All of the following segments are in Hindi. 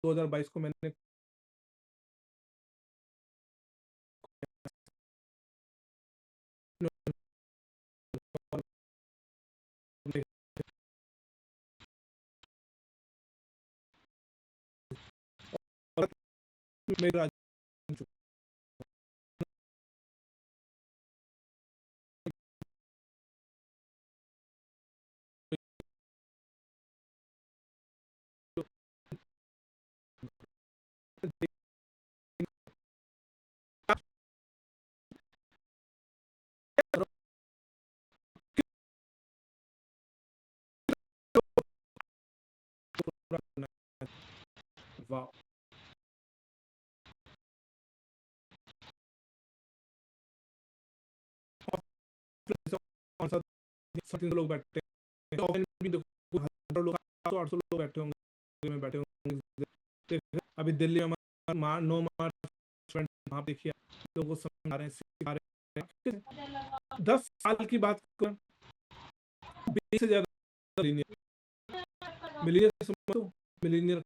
2022 को मैंने मेरा वाह लोग बैठते हैं, ऑफलाइन भी देखो 800 लोग बैठे होंगे में बैठे होंगे। अभी दिल्ली में 9 मार्च वहां देखिए लोगों को समझा रहे हैं, सिखा रहे हैं। 10 साल की बात कर, 20 से ज्यादा मिलीनियर समझो, मिलीनियर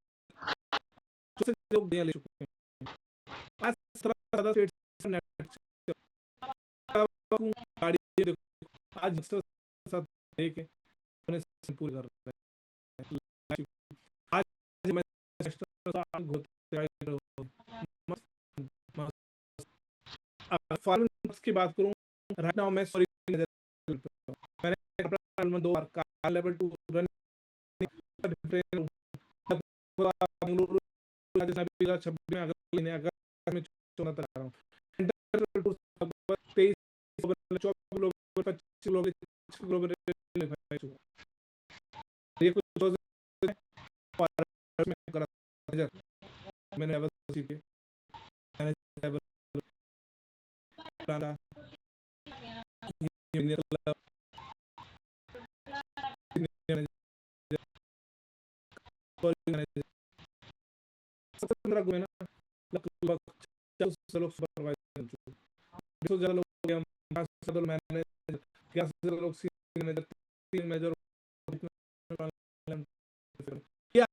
लोग ले चुके हैं। आज 17 स्टेट गाड़ी देखो, आज साथ देखे पूरी कर रहे हैं। आज मैं फॉरेन की बात करूं, राइट नाउ मैं सॉरी मैंने 2 बार car level 2 run Bengaluru Rajasthan 26 में अगर मैं चुना था रहा हूं 23 लोग 25 लोग ये कुछ मैंने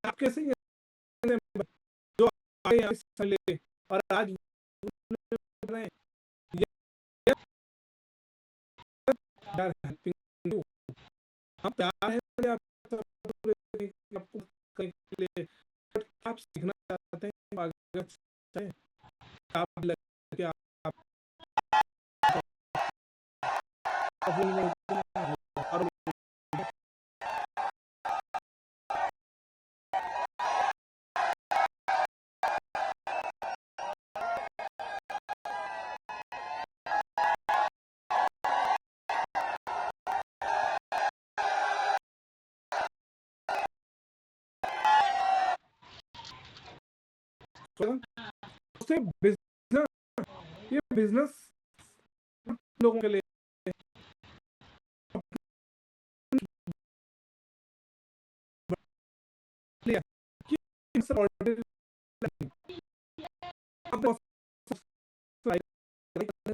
आप कैसे जो और आज हम प्यार है आप सीखना चाहते हैं आप बिजनेस, ये बिजनेस लोगों के लिए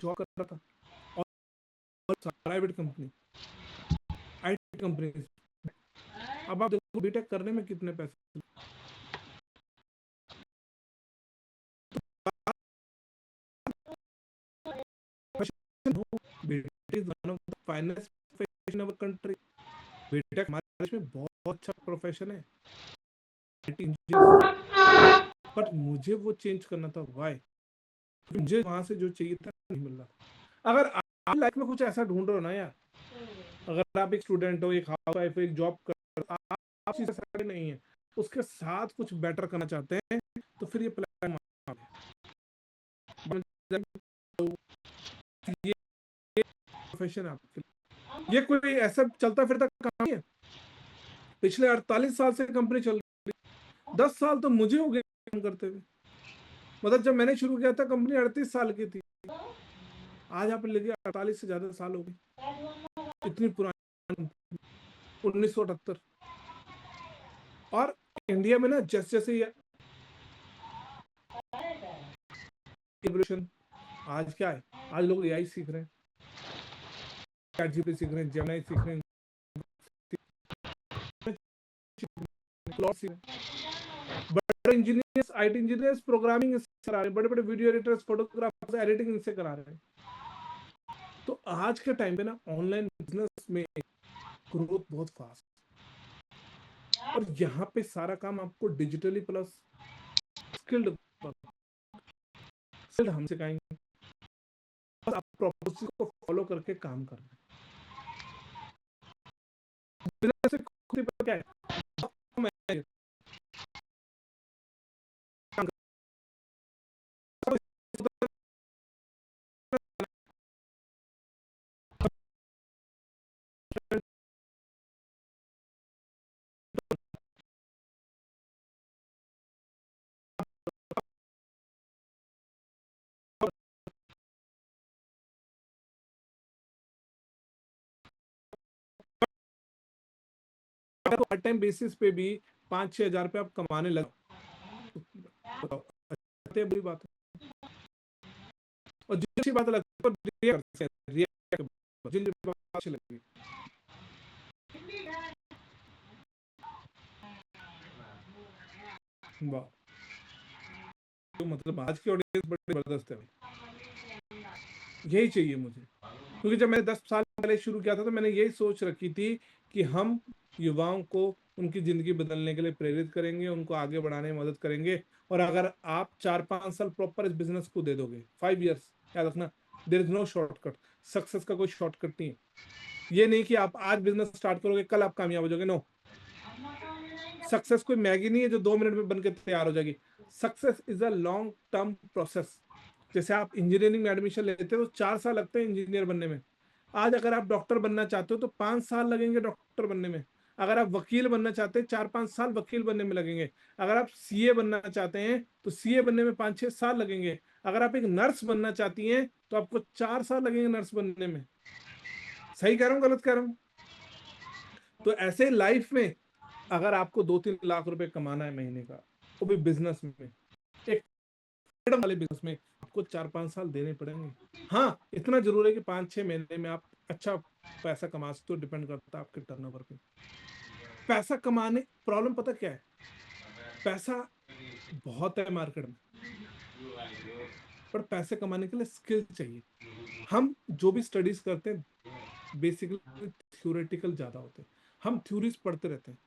जॉब कर रहा था और प्राइवेट कंपनी आईटी कंपनी। अब आप देखो बीटेक करने में कितने पैसे, finance profession of country. BTech हमारे देश में बहुत अच्छा प्रोफेशन है, बट मुझे वो चेंज करना था। व्हाई? मुझे वहां से जो चाहिए था नहीं मिल रहा। अगर आप लाइफ में कुछ ऐसा ढूंढ रहे हो ना यार, अगर आप एक स्टूडेंट हो, एक हाउसवाइफ, एक जॉब कर, आप चीजें नहीं है, उसके साथ कुछ बेटर करना चाहते हैं, तो फिर ये प्लान ये प्रोफेशन है आपके लिए। ये कोई ऐसा चलता फिरता काम है। पिछले 48 साल से कंपनी चल रही, 10 साल तो मुझे हो गए काम करते हुए। मतलब जब मैंने शुरू किया था कंपनी 38 साल की थी, आज आप लेके 48 से ज्यादा साल हो गए, इतनी पुरानी, 1978। और इंडिया में ना जैसे जैसे ये एवोल्यूशन, आज क्या है, आज लोग एआई सीख रहे हैं, चैट जीपीटी सीख रहे हैं, जेमिनी सीख रहे हैं, क्लाउड सीख रहे हैं, but engineers, IT engineers programming करा रहे हैं, बड़े बड़े वीडियो एडिटर्स, फोटोग्राफर्स एडिटिंग इनसे करा रहे हैं। तो आज के टाइम पे ना ऑनलाइन बिजनेस में ग्रोथ बहुत फास्ट, और यहाँ पे सारा काम आपको डिजिटली प्लस स्किल्ड स्किल्ड हम सिखाएंगे, बस आप प्रोसेस को फॉलो करके काम करना है। बिजनेस से खुद ही पता क्या है, मैं पार्ट टाइम बेसिस पे भी 5-6 हजार रुपये आप कमाने लगे, तो बताओ अच्छी बुरी बात है। और जो अच्छी बात लगती है जिन बात अच्छी लगती है, वाह, तो मतलब आज की ऑडियंस बड़ी जबरदस्त है भाई, यही चाहिए मुझे। क्योंकि जब मैंने 10 साल पहले शुरू किया था तो मैंने यही सोच रखी थी कि हम युवाओं को उनकी ज़िंदगी बदलने के लिए प्रेरित करेंगे, उनको आगे बढ़ाने में मदद करेंगे। और अगर आप 4-5 साल प्रॉपर इस बिजनेस को दे दोगे, 5 इयर्स, याद रखना, there is no shortcut. Success का कोई शॉर्टकट नहीं है। ये नहीं कि आप आज बिजनेस स्टार्ट करोगे कल आप कामयाब हो जाओगे, नो। सक्सेस कोई मैगी नहीं है जो 2 मिनट में बनकर तैयार हो जाएगी। Success is a long term process. जैसे आप इंजीनियरिंग में एडमिशन लेते हो तो 4 साल लगते हैं इंजीनियर बनने में। आज अगर आप डॉक्टर बनना चाहते हो तो 5 साल लगेंगे डॉक्टर बनने में। अगर आप वकील बनना चाहते हैं 4-5 साल वकील बनने में लगेंगे। अगर आप सीए बनना चाहते हैं तो सीए बनने में 5-6 साल लगेंगे। अगर आप एक नर्स बनना चाहती हैं तो आपको 4 साल लगेंगे नर्स बनने में। सही कह रहा हूँ गलत कह रहा हूँ? तो ऐसे लाइफ में अगर आपको 2-3 लाख रुपए कमाना है महीने का, वो भी बिजनेस में, एक फ्रीडम वाले बिजनेस में, आपको 4-5 साल देने पड़ेंगे। हाँ, इतना जरूर है कि 5-6 महीने में आप अच्छा पैसा कमा सकते हो, डिपेंड करता है आपके टर्नओवर पे। पैसा कमाने प्रॉब्लम पता क्या है, पैसा बहुत है मार्केट में, पर पैसे कमाने के लिए स्किल चाहिए। हम जो भी स्टडीज करते हैं बेसिकली थ्योरेटिकल ज्यादा होते हैं। हम थ्योरीज पढ़ते रहते हैं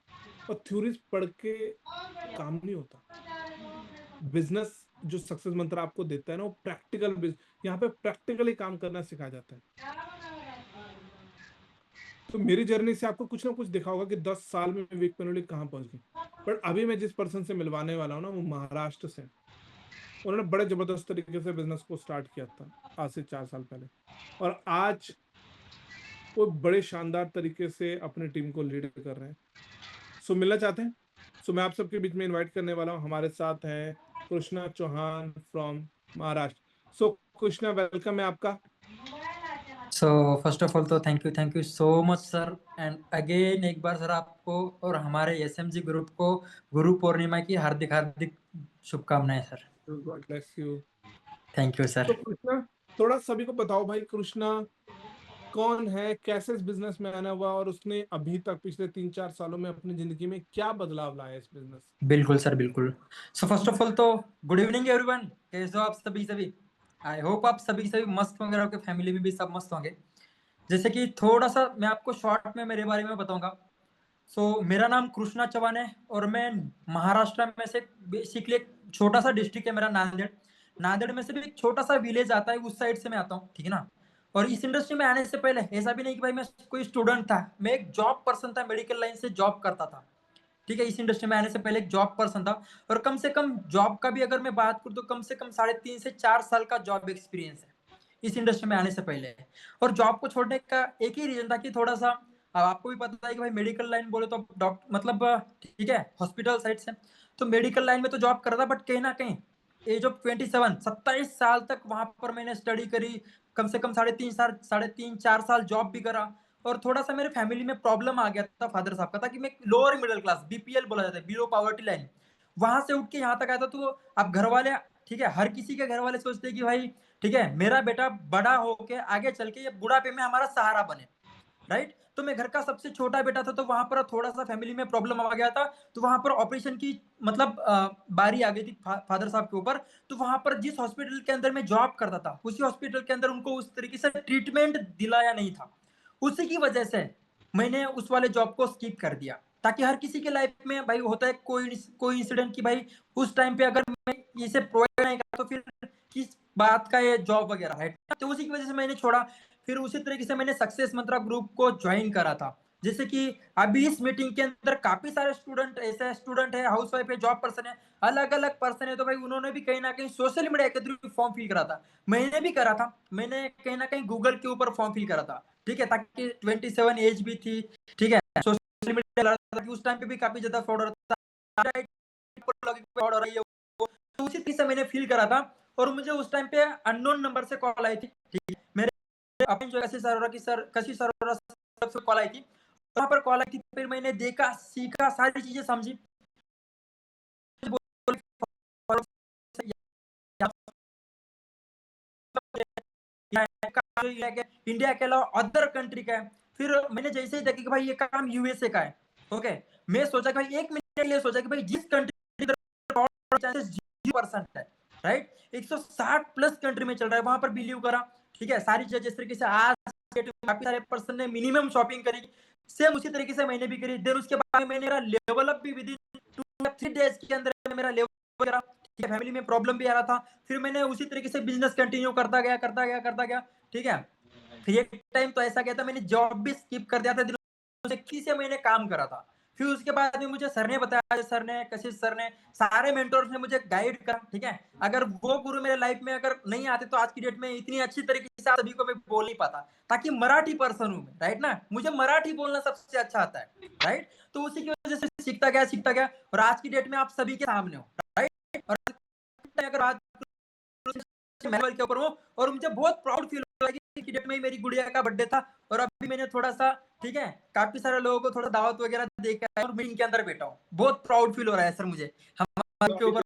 और थ्योरीज पढ़ के काम नहीं होता। बिजनेस जो सक्सेस मंत्र आपको देता है ना, वो प्रैक्टिकल, यहाँ पे प्रैक्टिकली काम करना सिखाया जाता है। तो मेरी जर्नी से आपको कुछ ना कुछ दिखा होगा कि 10 साल में विवेक पनोली कहाँ पहुंच गई। पर अभी मैं जिस पर्सन से मिलवाने वाला हूँ ना, वो महाराष्ट्र से। उन्होंने बड़े जबरदस्त तरीके से बिजनेस को स्टार्ट किया था आज से 4 साल पहले, और आज वो बड़े शानदार तरीके से अपनी टीम को लीड कर रहे हैं। सो मिलना चाहते हैं, सो मैं आप सबके बीच में इनवाइट करने वाला हूँ। हमारे साथ हैं Krishna Chauhan from Maharashtra. So Krishna, welcome है आपका। सो फर्स्ट ऑफ ऑल तो thank you so much sir, and again एक बार सर आपको और हमारे एसएमजी ग्रुप को गुरु पूर्णिमा की हार्दिक हार्दिक शुभकामनाएं sir. God bless you. Thank you तो सर। कृष्णा, थोड़ा सभी को बताओ भाई, कृष्णा कौन है, कैसे इस बिजनेस में आना हुआ, और उसने अभी तक पिछले 3-4 सालों में अपनी जिंदगी में क्या बदलाव लाया इस बिजनेस। बिल्कुल सर बिल्कुल। सो फर्स्ट ऑफ ऑल तो गुड इवनिंग एवरीवन, कैसे हो आप सभी सभी। आई होप आप सभी सभी मस्त होंगे, आपके फैमिली में भी सब मस्त होंगे। जैसे कि थोड़ा सा मैं आपको शॉर्ट में मेरे बारे में बताऊंगा। मेरा नाम कृष्णा चौहान है और मैं महाराष्ट्र में से बेसिकली एक छोटा सा डिस्ट्रिक्ट है मेरा नांदेड़। नांदेड़ में से भी एक छोटा सा विलेज आता है, उस साइड से मैं आता हूँ, ठीक है ना। और इस इंडस्ट्री में आने से पहले ऐसा भी नहीं कि भाई मैं कोई स्टूडेंट था, मैं एक जॉब पर्सन था, मेडिकल लाइन से जॉब करता था, ठीक है। इस इंडस्ट्री में आने से पहले एक जॉब पर्सन था, और कम से कम जॉब का भी अगर मैं बात करूँ तो कम से कम 3.5 से 4 साल का जॉब एक्सपीरियंस है इस इंडस्ट्री में आने से पहले। और जॉब को छोड़ने का एक ही रीजन था कि थोड़ा सा, अब आपको भी पता है कि भाई मेडिकल लाइन बोले तो डॉक्टर मतलब ठीक है हॉस्पिटल साइड से, तो मेडिकल लाइन में तो जॉब कर रहा, बट कहीं ना कहीं एज ऑफ 27 तक वहां पर मैंने स्टडी करी, कम से कम 3.5 4 साल जॉब भी करा। और थोड़ा सा मेरे फैमिली में प्रॉब्लम आ गया था फादर साहब का, था कि मैं लोअर मिडिल क्लास, बीपीएल बोला जाता है, बिलो पॉवर्टी लाइन, वहां से उठ के यहाँ तक आया था। तो अब घर वाले, ठीक है, हर किसी के घर वाले सोचते हैं कि भाई ठीक है मेरा बेटा बड़ा होके आगे चल के ये बुढ़ापे में हमारा सहारा बने, राइट। तो मैं घर का सबसे छोटा बेटा था, तो वहां पर थोड़ा सा फैमिली में प्रॉब्लम आ गया था, तो वहां पर ऑपरेशन की मतलब बारी आ गई थी फादर साहब के ऊपर। तो वहां पर जिस हॉस्पिटल के अंदर मैं जॉब करता था, उसी हॉस्पिटल के अंदर उनको उस तरीके से ट्रीटमेंट दिलाया नहीं था। उसी की वजह से मैंने उस वाले जॉब को स्किप कर दिया, ताकि हर किसी के लाइफ में भाई होता है कोई इंसिडेंट कि भाई उस टाइम पे अगर मैं इसे प्रोवाइड नहीं करा तो फिर किस बात का ये जॉब वगैरह है। तो उसी की वजह से मैंने छोड़ा। फिर उसी तरीके से मैंने सक्सेस मंत्रा ग्रुप को ज्वाइन करा था। जैसे कि अभी इस मीटिंग के अंदर काफी सारे स्टूडेंट, ऐसे स्टूडेंट है, हाउस वाइफ है, जॉब पर्सन है, अलग अलग पर्सन है, तो भाई उन्होंने भी कहीं ना कहीं सोशल मीडिया के थ्रू फॉर्म फिल करा था। मैंने भी करा था, मैंने कहीं ना कहीं गूगल के ऊपर फॉर्म फिल करा था, ठीक है, ताकि 27 एज भी थी, ठीक है, सोशल मीडिया उस टाइम पे भी काफी ज्यादा फ्रॉड हो रहा था, फ्रॉड हो रही है वो। तो उसी तरीके से मैंने फील करा था। और मुझे उस टाइम पे अननोन नंबर से कॉल आई थी, ठीक है, मेरे अपने जो कशिश अरोरा की सर, कशिश अरोरा सर से कॉल आई थी, वहां पर कॉल आई थी। फिर मैंने देखा, सीखा, सारी चीजें समझी। इंडिया के अलावा अदर कंट्री का है। फिर मैंने जैसे ही देखा कि भाई ये काम यूएसए का है, ओके, मैं सोचा कि भाई 1 मिनट के लिए सोचा कि भाई जिस कंट्री चांसेस 0% है, राइट, 160 प्लस कंट्री में चल रहा है, वहां पर बिलीव करा, ठीक है, सारी चीजें जिस तरीके से आज काफी सारे पर्सन ने मिनिमम शॉपिंग करी, सेम उसी तरीके से मैंने भी करी। देन उसके बाद मैंने मेरा लेवल अप भी विद इन 2-3 डेज के अंदर मेरा लेवल करा, ठीक है, फैमिली में प्रॉब्लम भी आ रहा था। फिर मैंने उसी तरीके से बिजनेस कंटिन्यू करता गया, करता गया, करता गया, ठीक है। फिर एक टाइम तो ऐसा गया था, मैंने जॉब भी स्किप कर दिया था, किसी से मैंने काम करा था। फिर उसके बाद में मुझे सर ने बताया, सर ने, कशिश सर ने, सारे मेंटोर्स ने मुझे गाइड करा, ठीक है। अगर वो गुरु मेरे लाइफ में अगर नहीं आते तो आज की डेट में इतनी अच्छी तरीके से सभी को मैं बोल नहीं पाता, ताकि मराठी पर्सन हूं मैं, राइट ना, मुझे मराठी बोलना सबसे अच्छा आता है, राइट। तो उसी की वजह से सीखता गया, सीखता गया, और आज की डेट में आप सभी के सामने हो, राइट। और अगर आज लेवल के ऊपर हूँ, और मुझे बहुत प्राउड फील हो रहा है कि डेट में मेरी गुड़िया का बर्थडे था, और अभी मैंने थोड़ा सा, ठीक है, काफी सारे लोगों को थोड़ा दावत वगैरह देखा है, और मीटिंग के अंदर बैठा हूँ, बहुत प्राउड फील हो रहा है सर मुझे तो हमारे के अभी ऊपर।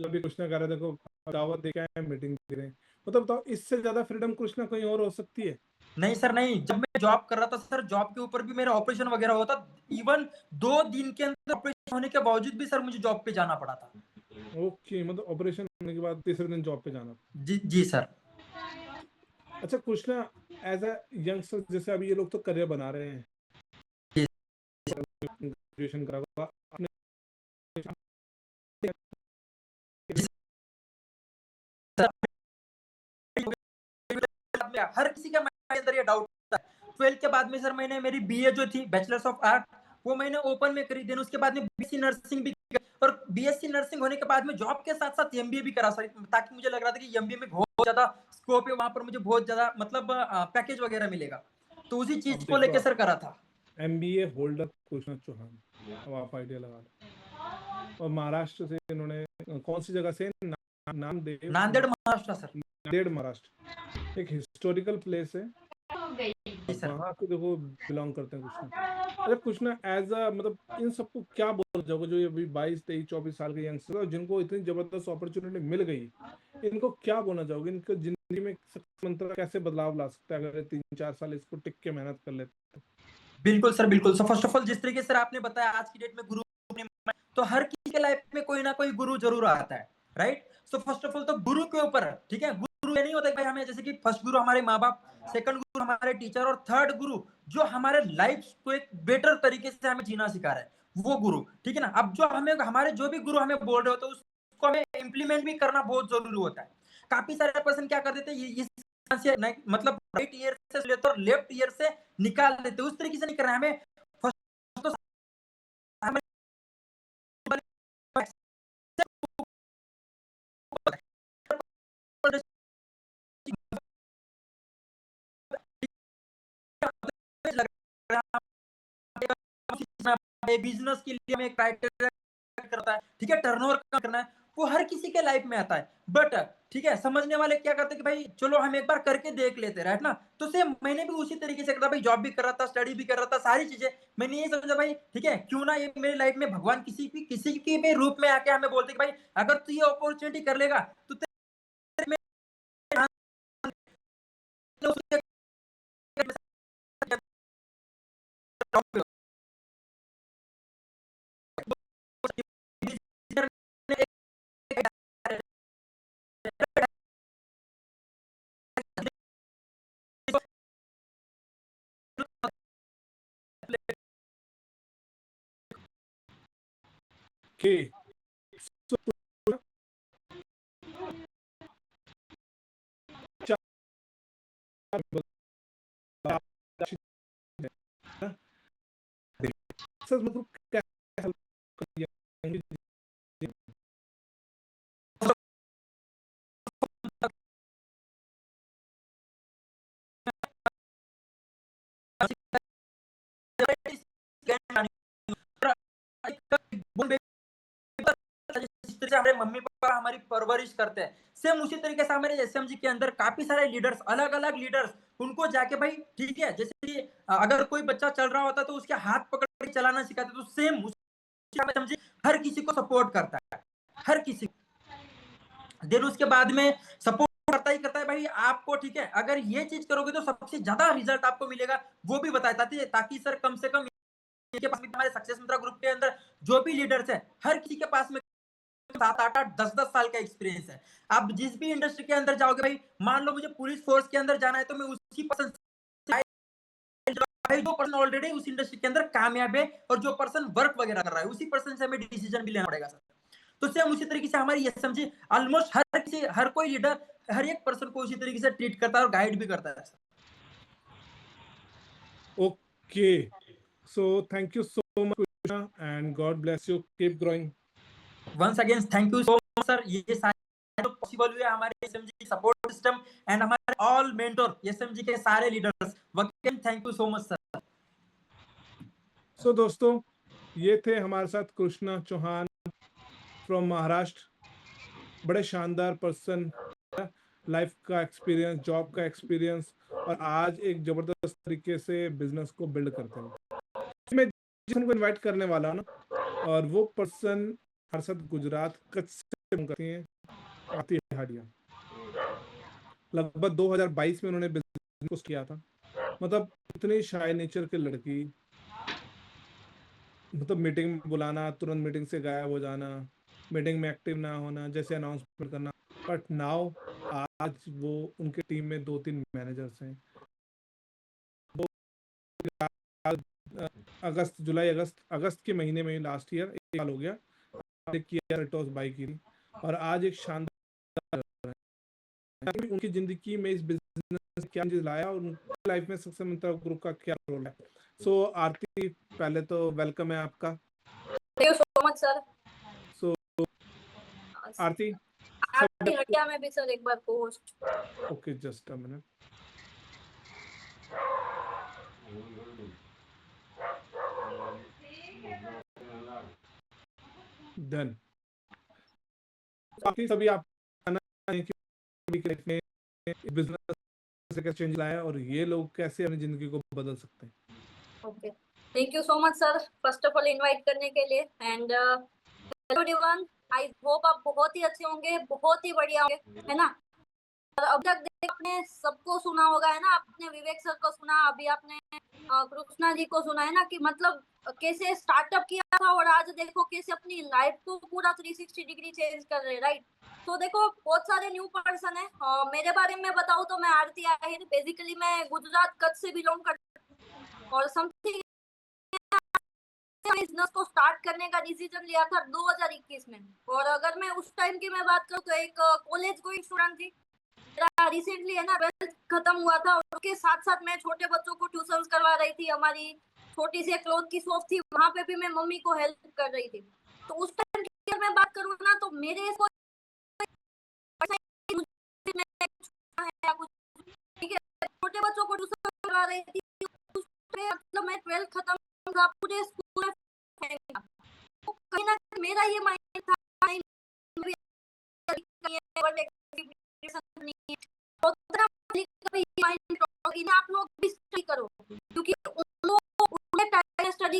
अभी कृष्णा कह रहे देखो, दावत दे के आए, मीटिंग दे रहे हैं, मतलब बताओ इससे ज्यादा फ्रीडम कृष्णा कहीं और हो सकती है? नहीं सर, नहीं, जब मैं जॉब कर रहा था सर, जॉब के ऊपर भी मेरा ऑपरेशन वगैरह होता, इवन 2 दिन के अंदर ऑपरेशन होने के बावजूद भी सर मुझे जॉब पे जाना पड़ा था। ओके, मतलब ऑपरेशन होने के बाद तीसरे दिन जॉब पे जाना। जी जी सर। अच्छा कृष्णा, एज अ यंगस्टर, जैसे अभी ये लोग तो करियर बना रहे हैं, जी ग्रेजुएशन करा हुआ आपने, सर, हर किसी का मेरे अंदर ये डाउट था। 12th के बाद में सर मैंने मेरी बीए जो थी, बैचलर्स ऑफ आर्ट, वो मैंने ओपन में करी। देन उसके बाद में बीएससी नर्सिंग भी करी, और बीएससी नर्सिंग होने के बाद में जॉब के साथ साथ एमबीए भी करा सर, ताकि मुझे लग रहा था कि एमबीए में बहुत ज्यादा स्कोप है, वहां पर मुझे बहुत ज्यादा मतलब पैकेज वगैरह मिलेगा, तो उसी चीज अब को देखो लेके सर करा था। एमबीए होल्डर कृष्णा चौहान, अब आप आइडिया लगा लो। और महाराष्ट्र से इन्होंने, कौन सी जगह से, नाम देव, नांदेड़ महाराष्ट्र सर। नांदेड़ महाराष्ट्र, एक हिस्टोरिकल प्लेस है, जी अब सर। वहां से देखो बिलोंग करते हैं कृष्णा। अच्छा कृष्णा, एज अ मतलब इन सबको क्या बोलना चाहोगे, जो ये अभी 22, 23, 24 साल के यंगस्टर और जिनको इतनी जबरदस्त अपॉर्चुनिटी मिल गई, इनको क्या बोलना चाहोगे, इनको जिंदगी में मंत्र कैसे बदलाव ला सकता है अगर 3-4 साल इसको टिक के मेहनत कर लेते हैं? बिल्कुल सर, बिल्कुल। सो फर्स्ट ऑफ ऑल जिस तरीके से आपने बताया, आज की डेट में गुरु, तो हर किसी के लाइफ में कोई ना कोई गुरु जरूर आता है, right. So first of all तो गुरु के ऊपर, ठीक है, गुरु ये नहीं होता कि भाई हमें, जैसे कि फर्स्ट गुरु हमारे माँ बाप, सेकंड गुरु हमारे टीचर, और थर्ड गुरु जो हमारे लाइफ को एक बेटर तरीके से हमें जीना सिखा रहा है, वो गुरु, ठीक है ना। अब जो हमें, हमारे जो भी गुरु हमें बोल रहे होते हैं, उसको हमें इम्प्लीमेंट भी करना बहुत जरूरी होता है। काफी सारे पर्सन क्या कर देते हैं, मतलब राइट ईयर से लेते और लेफ्ट ईयर से निकाल देते, उस तरीके से नहीं करना है हमें। फर्स्ट तो हमें बिजनेस के लिए हमें क्राइटेरिया करता है, ठीक है, टर्नओवर करना है, वो हर किसी के लाइफ में आता है। बट ठीक है, समझने वाले क्या करते हैं कि भाई चलो हम एक बार करके देख लेते हैं, राइट ना। तो सेम मैंने भी उसी तरीके से करता, भाई जॉब भी कर रहा था, स्टडी भी कर रहा था, सारी चीजें मैंने ये समझा भाई, ठीक है, क्यों ना ये मेरी लाइफ में भगवान किसी की भी रूप में आके हमें बोलते कि भाई अगर तू ये अपॉर्चुनिटी कर लेगा तो तेरे में Okay. So, सर मतलब क्या हेल्प करिए जैसे हमारे मम्मी पापा हमारी परवरिश करते हैं, सेम उसी तरीके से हमारे एसएमजी के अंदर काफी सारे लीडर्स, अलग अलग लीडर्स, उनको जाके भाई ठीक है, जैसे कि अगर कोई बच्चा चल रहा होता तो उसके हाथ पकड़ के चलाना सिखाते, तो सेम एसएमजी हर किसी को सपोर्ट करता है, हर किसी। देन उसके बाद में सपोर्ट करता है भाई आपको, ठीक है, अगर ये चीज करोगे तो सबसे ज्यादा रिजल्ट आपको मिलेगा, वो भी बताता है, ताकि सर कम से कम के पास हमारे सक्सेस मंत्रा ग्रुप के अंदर जो भी लीडर्स है, हर किसी के पास में 7-8 10-10 साल का एक्सपीरियंस है। आप जिस भी इंडस्ट्री के अंदर जाओगे भाई, मान लो मुझे पुलिस फोर्स के अंदर जाना है, तो मैं उसी पर्सन भाई, जो पर्सन ऑलरेडी उस इंडस्ट्री के अंदर कामयाब है और जो पर्सन वर्क वगैरह कर रहा है, उसी पर्सन से हमें डिसीजन भी लेना पड़ेगा सर। तो सेम उसी तरीके से हमारी एसएमजी ऑलमोस्ट हर कोई लीडर हर एक पर्सन को उसी तरीके से ट्रीट करता है और गाइड भी करता है sir. Okay. So thank you so much, Krishna, and God bless you. Keep growing. Once again thank you so much sir, ये सारे पॉसिबल हुए हमारे एसएमजी सपोर्ट सिस्टम एंड हमारे ऑल मेंटर एसएमजी के सारे leaders, again thank you so much sir. So दोस्तों, ये थे हमारे साथ कृष्णा चौहान फ्रॉम महाराष्ट्र। बड़े शानदार पर्सन, लाइफ का एक्सपीरियंस, जॉब का एक्सपीरियंस, और आज एक जबरदस्त तरीके से बिजनेस को बिल्ड करते हैं। मैं जिसको इनवाइट करने वाला हूं ना, और वो पर्सन हमारे साथ गुजरात कच्छ से belong करती हैं, आती हाडिया। लगभग 2022 में उन्होंने बिजनेस किया था। मतलब इतनी शाय नेचर की लड़की, मतलब मीटिंग में बुलाना, तुरंत मीटिंग से गायब हो जाना, मीटिंग में एक्टिव ना होना, जैसे अनाउंसमेंट करना। बट नाउ आज वो उनके टीम में 2-3 मैनेजर्स हैं। वो अगस्त के महीने में, लास्ट ईयर, 1 साल हो गया किया रिटोस बाई की थी, और आज एक शानदार उनकी जिंदगी में इस बिजनेस क्या चीज लाया और उनकी लाइफ में सक्सेस मंत्रा ग्रुप का क्या रोल है। सो आरती, पहले तो वेलकम है आपका। Thank you so much sir. So Aarti, Aarti Hatia में भी सर एक बार को host. Okay, just a minute. Done. बाकी सभी आप बिजनेस से कैसे चेंज लाया और ये लोग कैसे अपनी जिंदगी को बदल सकते हैं। Okay, thank you so much sir, first of all invite करने के लिए। And hello everyone, I hope आप बहुत ही अच्छे होंगे, बहुत ही बढ़िया होंगे, है ना। और अब तक आपने सबको सुना होगा, है ना, आपने विवेक सर को सुना, अभी आपने कृष्णा जी को सुना, है ना, कि मतलब कैसे स्टार्टअप किया था और आज देखो कैसे अपनी लाइफ को पूरा 360 डिग्री चेंज कर रहे हैं, राइट। तो देखो बहुत सारे न्यू पर्सन है। मेरे बारे में बताऊं तो मैं आरती आहिर, बेसिकली मैं गुजरात कच्छ से बिलोंग करती हूं, और समथिंग बिजनेस को स्टार्ट करने का डिसीजन लिया था 2021 में। और अगर मैं उस टाइम की मैं बात करूं तो एक कॉलेज गोइंग स्टूडेंट थी, मेरा रिसेंटली, है ना, 12th खत्म हुआ था, और उसके साथ साथ मैं छोटे बच्चों को ट्यूशंस करवा रही थी। हमारी छोटी सी क्लोथ की शॉप थी, वहां पे भी मैं मम्मी को हेल्प कर रही थी। तो उस टाइम की मैं बात करूँ ना, तो मेरे को ठीक है, छोटे बच्चों को ट्यूशन करवा रही थी, मतलब मैं 12th खत्म था, पूरे स्कूल में कहीं ना कहीं मेरा ये माइंड था आप लोग भी स्टडी करो, क्योंकि स्टडी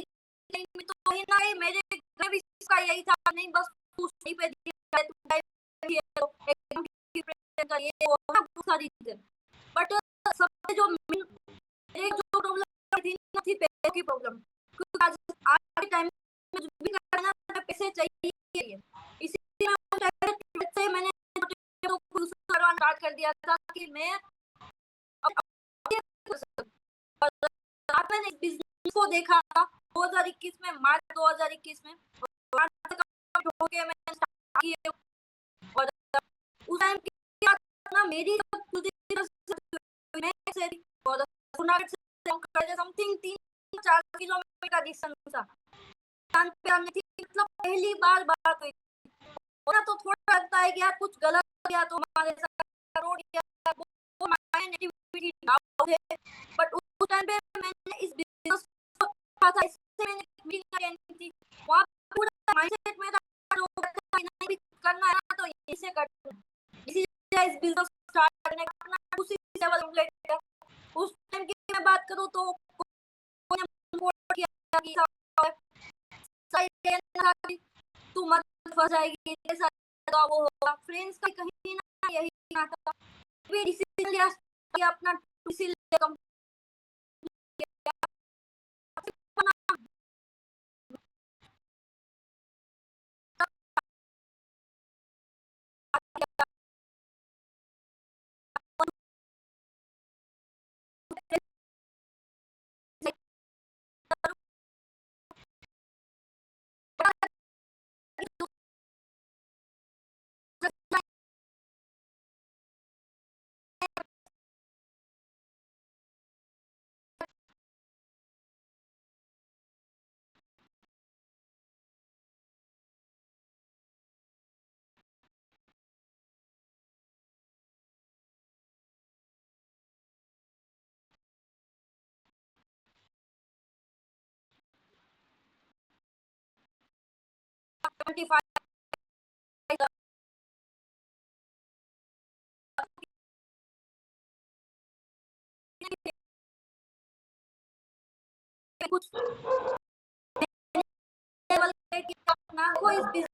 में तो कहीं ना कहीं मेरे घर भी इसका यही था, नहीं बस तू स्टडी पे बट सबसे जो मेरे जो प्रॉब्लम थी ना, थी पैसों की प्रॉब्लम। कर दिया था कि मैं मैंने इस बिजनेस को देखा था 2021 में, मार्च 2021 में, मैंने स्टार्ट किए और उस टाइम क्या था मेरी समथिंग 3-4 किलोमीटर का डिस्टेंस था। मतलब पहली बार बात हुई तो थोड़ा लगता है कि यार कुछ गलत हो गया तो हमारे साथ रोड वो नेगेटिविटी है, बट उस टाइम पे मैंने इस बिजनेस को देखा था, इससे मैंने मीटिंग अटेंड की, वहां पूरा माइंडसेट में था नहीं करना है तो इसे करना है, इसीलिए इस बिजनेस स्टार्ट करने का अपना उसी लेवल कंप्लीट है। उस टाइम की मैं बात करूं तो तू मत फंस जाएगी, ऐसा वो होगा, फ्रेंड्स का कहीं ना यही ना था, फिर डिसीजन लिया कि अपना डिसीजन कुछ लेवल पे अपना कोई बिजनेस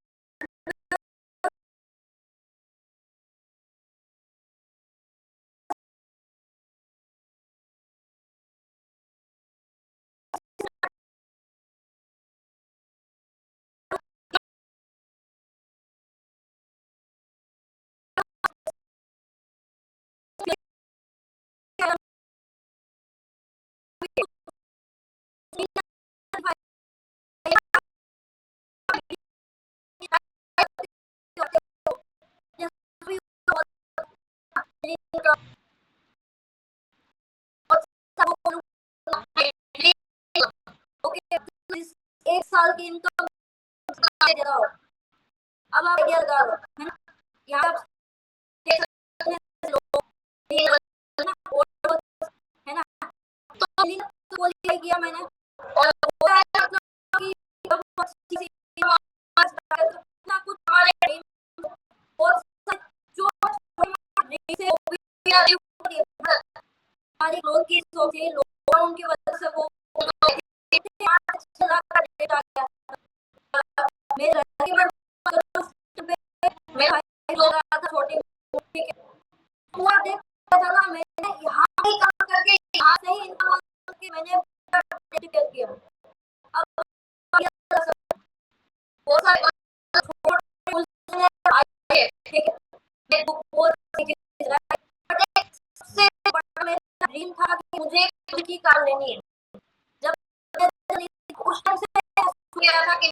एक साल की इनकम दे रहा हो, अब आप आइडिया लगा लो, है ना, यहाँ देख सकते हैं लोग, है ना, तो बोलिए किया मैंने और मतलब कि जब ना कुछ हमारे और जो हमारी लोग की सोच है, लोग उनकी वजह से वो छोटी हुआ देखा था ना, मैंने यहाँ पे काम करके यहाँ से ही इनकम करके मैंने किया। अब बहुत सारे सबसे बड़ा मेरा ड्रीम था कि मुझे की कार लेनी है। जब उस टाइम से किया था कि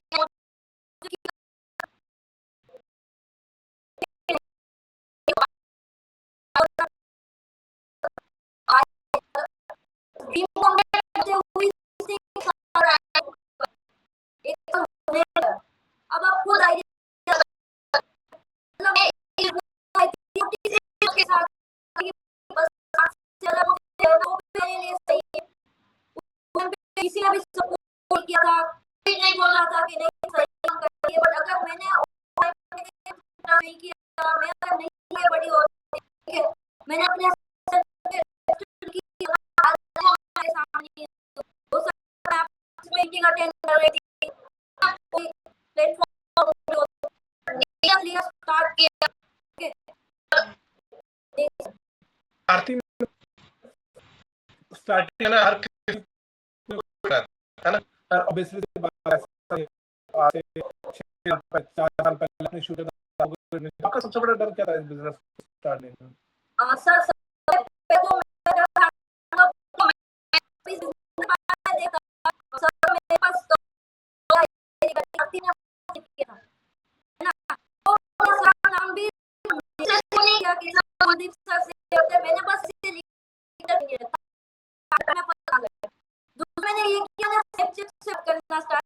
अब आप खुद आइडिया के साथ किसी ने भी सपोर्ट किया था, नहीं बोल रहा था कि नहीं सही काम कर रही है, बट अगर मैंने नहीं किया, मैं नहीं बड़ी हो, मैंने अपने मीटिंग अटेंड कर रही थी, प्लेटफॉर्म स्टार्ट किया, आरती स्टार्टिंग है ना, हर किसी है ना, ऑब्वियसली आज से 4 साल पहले अपने शूटर आपका सबसे बड़ा डर क्या था इस बिजनेस स्टार्ट करने में? सर सबसे पहले तो मेरा था तो मैं देखा सर मेरे पास तो करती ना किया है ना, तो सर का नाम भी नहीं किया कि सर कुलदीप सर से होते, मैंने बस ये लिखा किया था मैं पता लगा। दूसरा मैंने ये किया ना सेव करना स्टार्ट,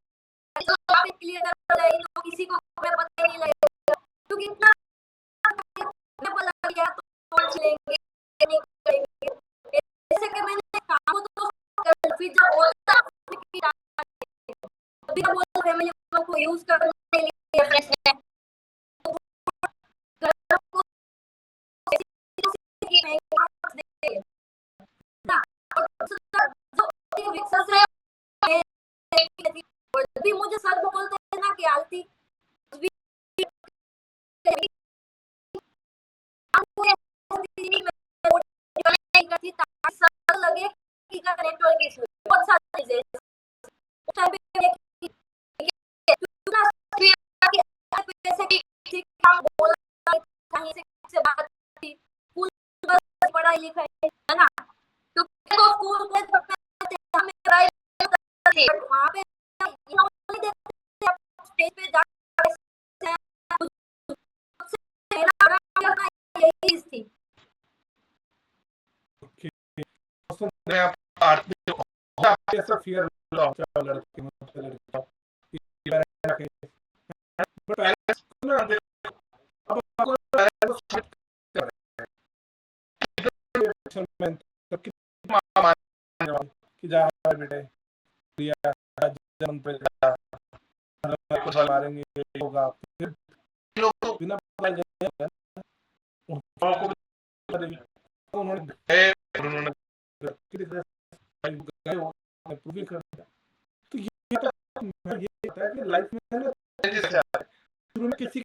तो आप क्लियर कर रहे हो किसी को पता नहीं लगेगा क्योंकि इतना मैं पता किया तो सोच लेंगे नहीं करेंगे, जैसे कि मैंने काम तो फिर जब होता अभी वो फैमिली को यूज करने के लिए फ्रेंड्स ने घर को भी मुझे सर बोलते हैं ना कि आलती लगे कि नेटवर्क इशू बहुत सारी चीजें पढ़ाई लिखाई है ना, क्योंकि तो स्कूल वहाँ पे स्टेज पे यही चीज थी। मैं आपको ऐसा फियर लड़के लड़का बट ना अब आपको कि जा बेटे जन्म पे कुछ मारेंगे होगा फिर लोग बिना उन्होंने तो ये होता है कि लाइफ में किसी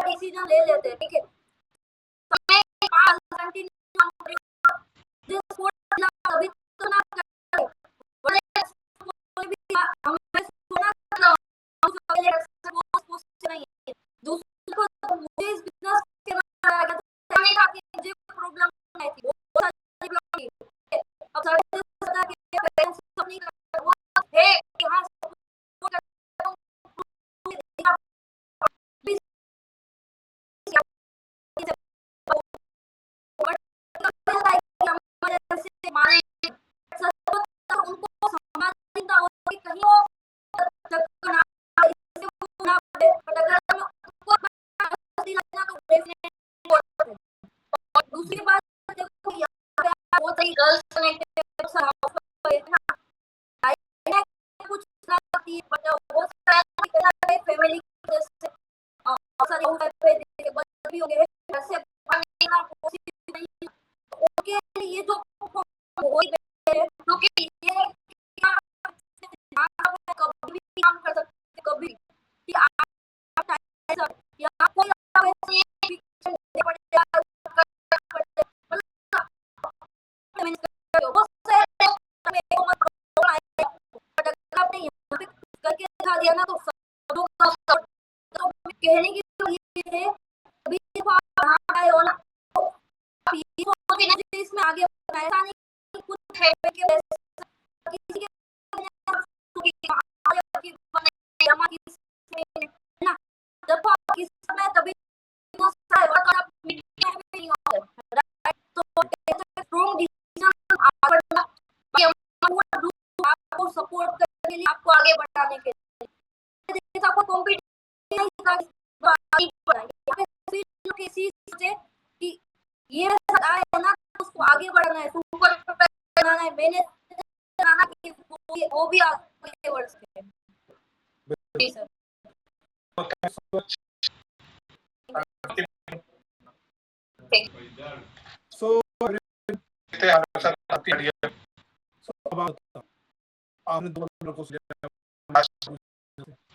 डिसीजन ले लेते हैं, ठीक है अभी तो ना दूसरे को मुझे इस बिजनेस के मुझे प्रॉब्लम नहीं थी, वो सारी अब नहीं वो है यहाँ दूसरी बात बहुत सारी गर्ल्स कुछ बट वो फैमिली भी हो गए उनके लिए जो कभी भी काम कर सकते कभी कहने की तो ये है अभी आप आए हो ना इसमें आगे ऐसा नहीं कुछ है कि किसी के ना जब आप किस समय तभी आपको सपोर्ट करने के लिए आपको आगे बढ़ाने के लिए आपको कॉम्पिटिशन किसी सोचे कि ये आए ना उसको आगे बढ़ना है, सुपर बनाना है, मैंने बनाना कि वो भी आगे बढ़ सके। जी सर। सो आपने 2 नंबर को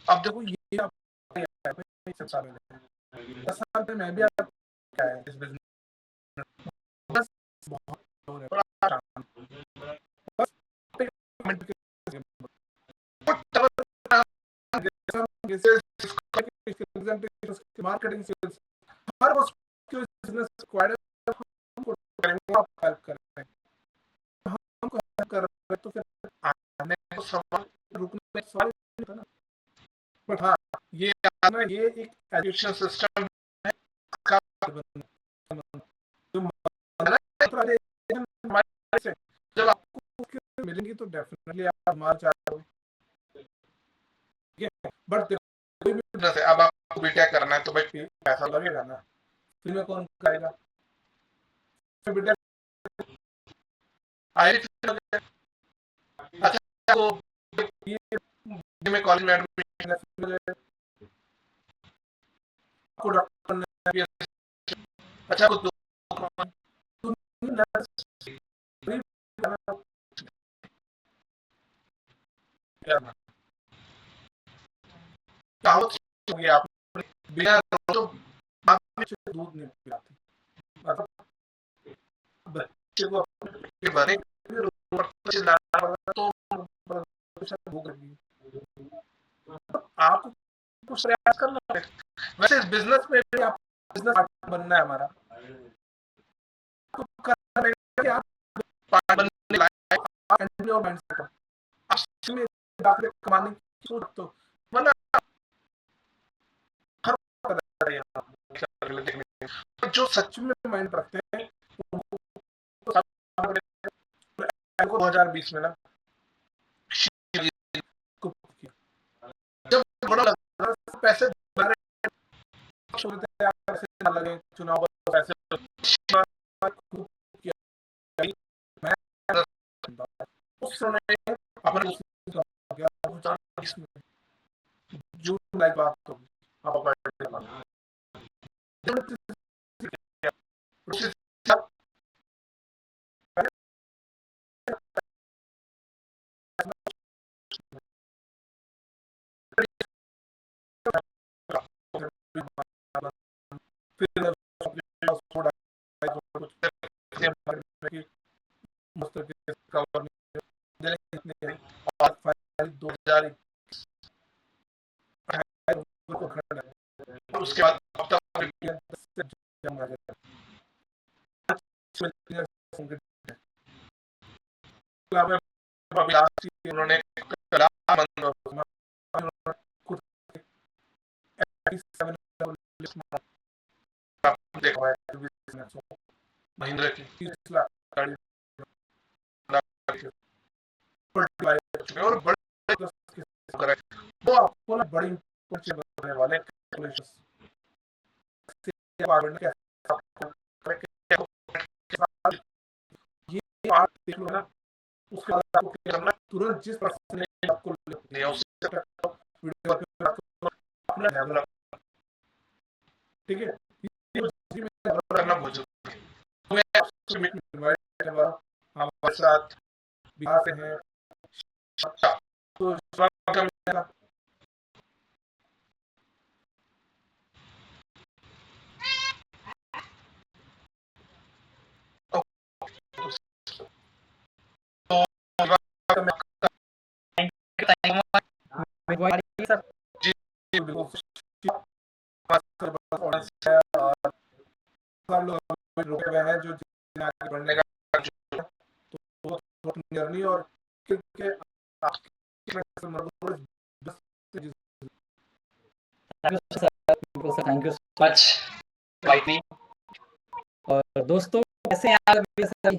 अब देखो ये आप 10 साल में 10 साल में मैं भी क्या है इस बिजनेस बस बहुत बड़ा काम बस मार्केटिंग सेल्स हर उसके बिजनेस स्क्वाड हमको करेंगे, आप हेल्प कर रहे हैं, हमको हेल्प कर रहे हैं तो फिर आने को सवाल रुकने में सवाल नहीं था ना। बट हाँ ये आना ये एक एजुकेशन सिस्टम है का जब आपको मिलेंगी तो डेफिनेटली आप मार चाहोगे, बट कोई भी बिजनेस है, अब आपको बीटेक करना है तो भाई पैसा लगेगा ना, फिर में कौन करेगा, फिर बीटेक आई अच्छा वो ये में कॉलेज में एडमिशन आपको डॉक्टर अच्छा कुछ आप बिना तो दूध नहीं पिलाते, मतलब बच्चे को के बारे में तो भूख लगी आप कुछ प्रयास करना है। वैसे इस बिजनेस में भी आप बिजनेस पार्टनर बनना है हमारा, तो करना है कि आप पार्टनर बनने लायक आप एंट्री और माइंडसेट आप इसमें दाखिले कमाने की सोच तो वरना हर जो सच में माइंड रखते हैं उनको 2020 में ना जब बड़ा पैसे लगे चुनाव पैसे उस समय अपन जून लाइक बात तो आप उसके बाद उन्होंने देखा महिंद्रा की 30 लाख गाड़ी और बड़े वो आपको ना बड़ी बनने वाले ये बात देख लो ना, उसके बाद आपको क्या करना तुरंत जिस पर्सन ने आपको लिया उससे वीडियो अपना ध्यान रखना, ठीक है करना बहुत जरूरी है। मैं आपसे इनवाइट करूंगा हमारे साथ बिहार से हैं तो स्वागत मिलेगा। जी बिल्कुल लोग रुके हुए हैं जो आगे बढ़ने का तो जर्नी और क्योंकि थैंक यू सो मच भाई। और दोस्तों कैसे हैं आप सभी?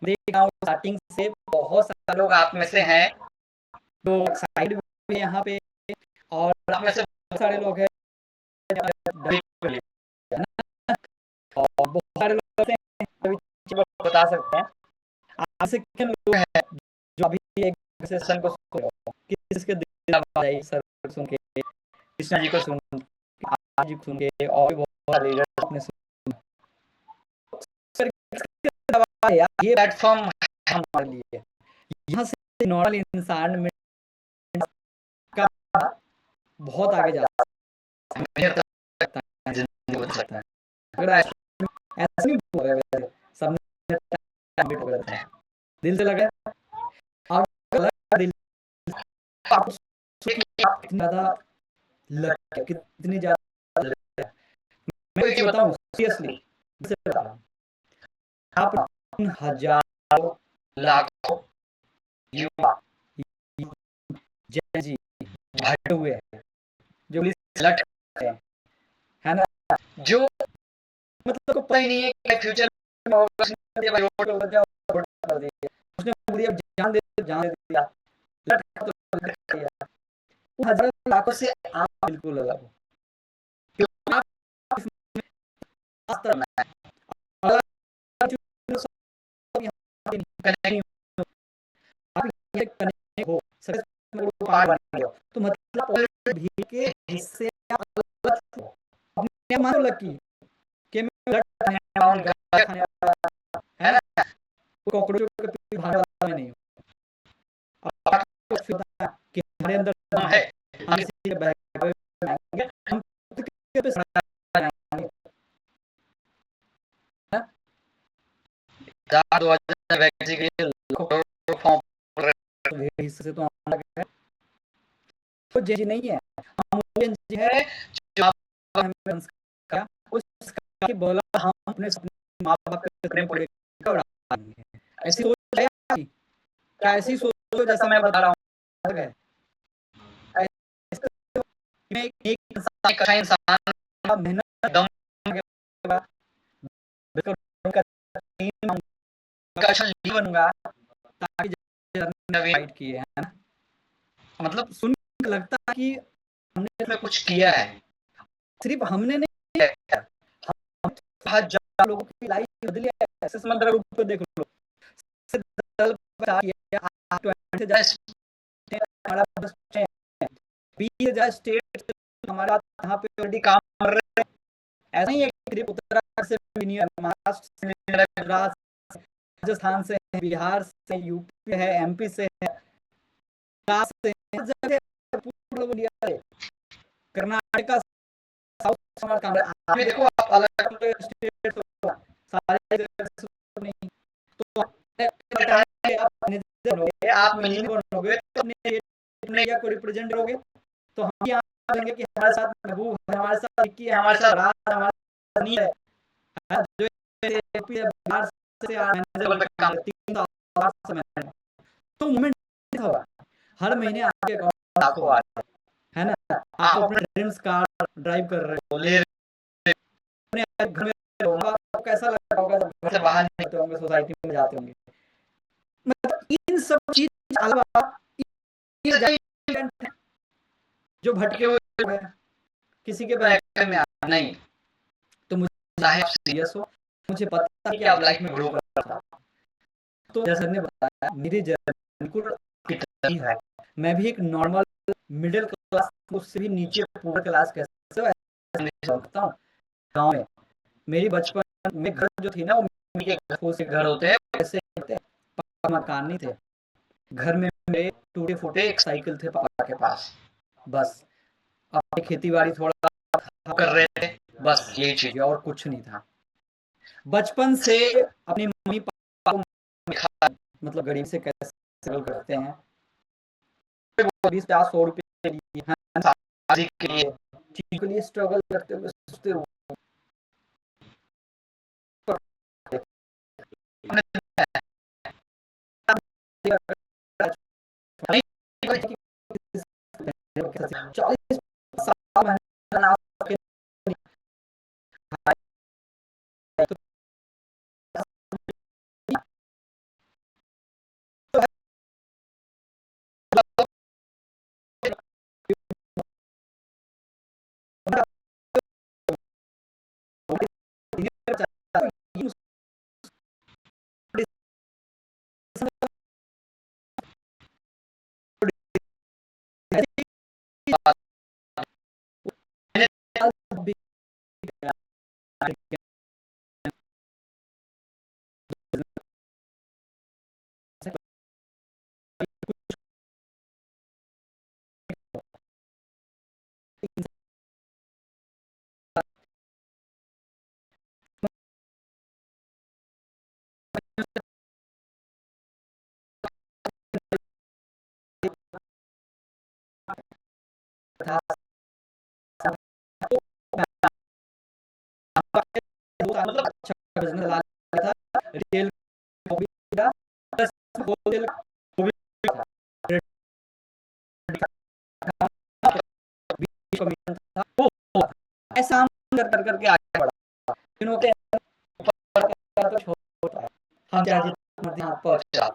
देख रहा हूँ स्टार्टिंग से बहुत सारे लोग आप में से हैं जो एक्साइटेड भी हैं यहाँ पे और आप में से बहुत सारे लोग हैं और बहुत सारे लोग बता सकते हैं आप से कितने लोग हैं जो अभी एक सेशन को सुन रहे हो, किसके दिल में आवाज आई सर सुन के, कृष्णा जी को सुन के, आप जी को सुन के, और भी बहुत सारे लीडर्स ने सुन। सर, किसके आवाज है यार? ये प्लेटफॉर्म है हमारे लिए, यहाँ से नॉर्मल इंसान में का बहुत आगे जा सकता है, मुझे लगता है जिंदगी बदल सकता है। अगर ऐसा नहीं बोल रहे वैसे, सबने टाइम वेट कर रहा है, दिल से लगा और लगा दिल, आप सोचिए कि आप कितनी ज़्यादा लकी, कितनी ज़्यादा लकी है। मैं एक चीज़ बताऊँ सीरियसली, दिल से बता रहा हूँ, आप उन हज़ारों लाखों युवा जय जी भरे हुए हैं, जो पुलिस लट हैं, है ना, जो मतलब को पता ही नहीं है कि फ्यूचर में होगा, उसने भाई वोट कर दिया, वोट कर दिया, उसने बोल दिया जान दे दिया, लट तो लट दिया। उन हजारों लाखों से आप बिल्कुल अलग हो, क्योंकि आप इसमें वास्तव में अलग सब यहाँ पे नहीं हो, आप ये कनेक्ट हो, सक्सेस में पार्ट बन गए हो, तो मतलब ऑलरेडी भीड़ के हिस्से आप अलग हो, अपने आप मान लो लकी कि मैं लट खाने वाला हूँ, गाय खाने वाला, है ना, कॉकरोचों के पीछे भागने वाला मैं नहीं हूँ। अब आपको फिर पता है कि हमारे अंदर दम है, हम किसी के बैग में आएंगे, हम किसी पे सड़ा आएंगे, है? 4-2000 वैकेंसी के लिए लाखों करोड़ों फॉर्म भर रहे हैं, तो हिस्से से तो हम अलग हैं। तो जी नहीं है, हम जी है जो आप हमें संस्कार, उस संस्कार की बोला हम अपने सपने माँ बाप के सपने पूरे करेंगे। ऐसी सोच है आपकी? क्या ऐसी सोचो जैसा मैं बता रहा हूँ अलग है? मैं एक इंसान, एक अच्छा इंसान का मेहनत दम के बाद बिल्कुल उनका टीम का अच्छा लीडर बनूंगा, ताकि जब फाइट किए है ना, मतलब सुन के लगता है कि हमने इसमें कुछ किया है, सिर्फ हमने नहीं किया, हम हजार लोगों की लाइफ बदली है। ऐसे समंदर रूप पे देख लो, दल हमारा बस 20,000 स्टेट हमारे साथ यहाँ पे ऑलरेडी काम कर रहे हैं। ऐसा ही है कि उत्तराखंड से महाराष्ट्र से, गुजरात से, राजस्थान से, बिहार से, यूपी है, एमपी से है, से कर्नाटका, साउथ काम है। देखो आप अलग अलग स्टेट सारे नहीं, तो आप मिलने बनोगे तो अपने एरिया को रिप्रेजेंट करोगे, तो हम यहाँ करेंगे कि हमारे साथ महबूब है, हमारे साथ विक्की है, हमारे साथ राज, हमारे साथ नहीं है, जो एपी बिहार से मैनेजर पे काम करती है, 3 साल से मैंने तो मूवमेंट होगा, हर महीने आपके अकाउंट लाखों आ रहे हैं, है ना, आप अपने ड्रीम्स कार ड्राइव कर रहे हो, ले अपने घर में रहोगे, आपको कैसा लगता होगा जब घर से बाहर निकलते होंगे, सोसाइटी में जाते होंगे, मतलब इन सब चीज अलावा जो भटके हुए हैं, किसी के बैग में आना नहीं, तो मुझे चाहे आप सीरियस हो, मुझे पता है कि आप लाइफ में ग्रो कर रहा हो, तो जैसे ने बताया मेरी जर्नी बिल्कुल कितनी है, मैं भी एक नॉर्मल मिडिल क्लास, उससे भी नीचे पुअर क्लास कैसे समझता हूँ। गाँव में मेरी बचपन में घर जो थी ना, वो मिट्टी के घर होते हैं, वैसे होते हैं, मकान नहीं थे, घर में मेरे टूटे फूटे एक साइकिल थे पापा के पास, बस अपनी खेती बाड़ी थोड़ा कर रहे थे, बस यही चीज, और कुछ नहीं था। बचपन से अपनी मम्मी पापा को मतलब गरीब से कैसे स्ट्रगल करते हैं, 20-50-100 रुपए के लिए चीज के लिए स्ट्रगल करते हुए सोचते हुए ऐसी बात भी था, मतलब अच्छा बिजनेस ला था, रिटेल को भी था, प्लस होलसेल को भी था, कमीशन था, वो ऐसा कर कर करके आगे बढ़ा, तीनों के ऊपर तो छोटा है, हम चाहे जितना मर्जी हाथ पहुंचा,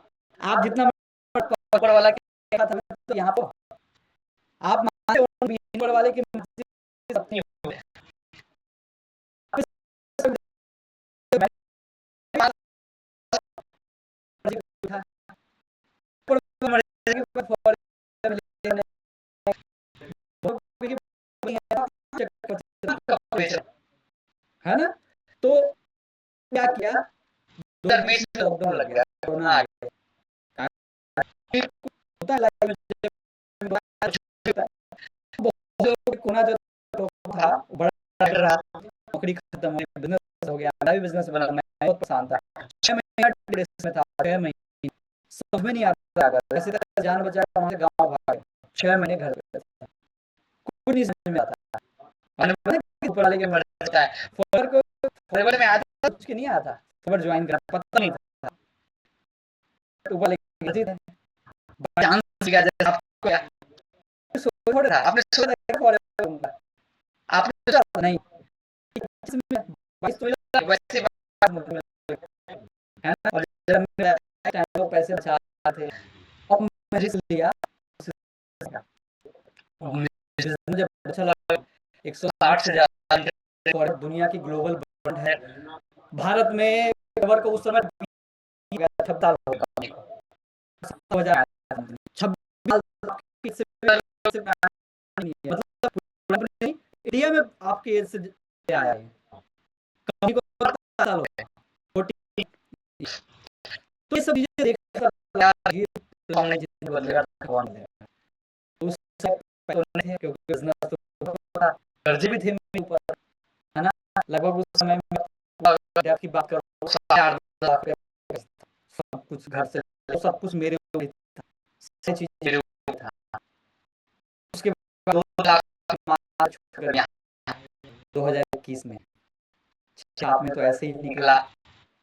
आप जितना पकड़ वाला के था तो यहाँ पर आप मानते हो बीच वाले की मर्जी अपनी होती है, है ना। तो क्या किया, 2020 में लॉकडाउन लग गया, कोरोना आ गया, होता है लाइफ में, बहुत लोगों को कोरोना जो था बड़ा डर रहा, नौकरी खत्म हो गई, बिजनेस हो गया, मेरा भी बिजनेस बना, मैं बहुत परेशान था, 6 महीने डिप्रेशन में था, 6 महीने समझ में नहीं आता, अगर ऐसी तरह जान बचा के वहां से गांव भाग गए, 6 महीने घर पे था, कुछ नहीं समझ में आता, और ऊपर वाले के मर्जी है, फॉरवर्ड को फॉरवर्ड में आता कुछ नहीं आता, फॉरवर्ड ज्वाइन करा पता नहीं था, ऊपर वाले की मर्जी है, चांस गया जैसे आपको क्या थोड़ा था, आपने सोचा था फॉरवर्ड करूंगा, आपने सोचा नहीं, वैसे है ना, और जब मेरा टाइम को पैसे बचा थे, अब मैं रिस्क लिया, मुझे अच्छा लगा, 160 से ज्यादा दुनिया की ग्लोबल ब्रांड है, भारत में कवर को उस समय 26 साल हो गया, 26 मतलब इंडिया में आपके एज से आया है, कंपनी को 7 साल हो गए, 40, तो ये सब चीजें देखकर जितने बदलेगा कौन है, उस थे क्योंकि बिजनेस तो कर्जे भी थे मेरे ऊपर, है ना, लगभग उस समय में आपकी बात करो 8 लाख सब कुछ घर से, सब कुछ मेरे ऊपर था, सारी चीज मेरे ऊपर था, उसके बाद 2 लाख मार्च 2021 में, 7 में तो ऐसे ही निकला,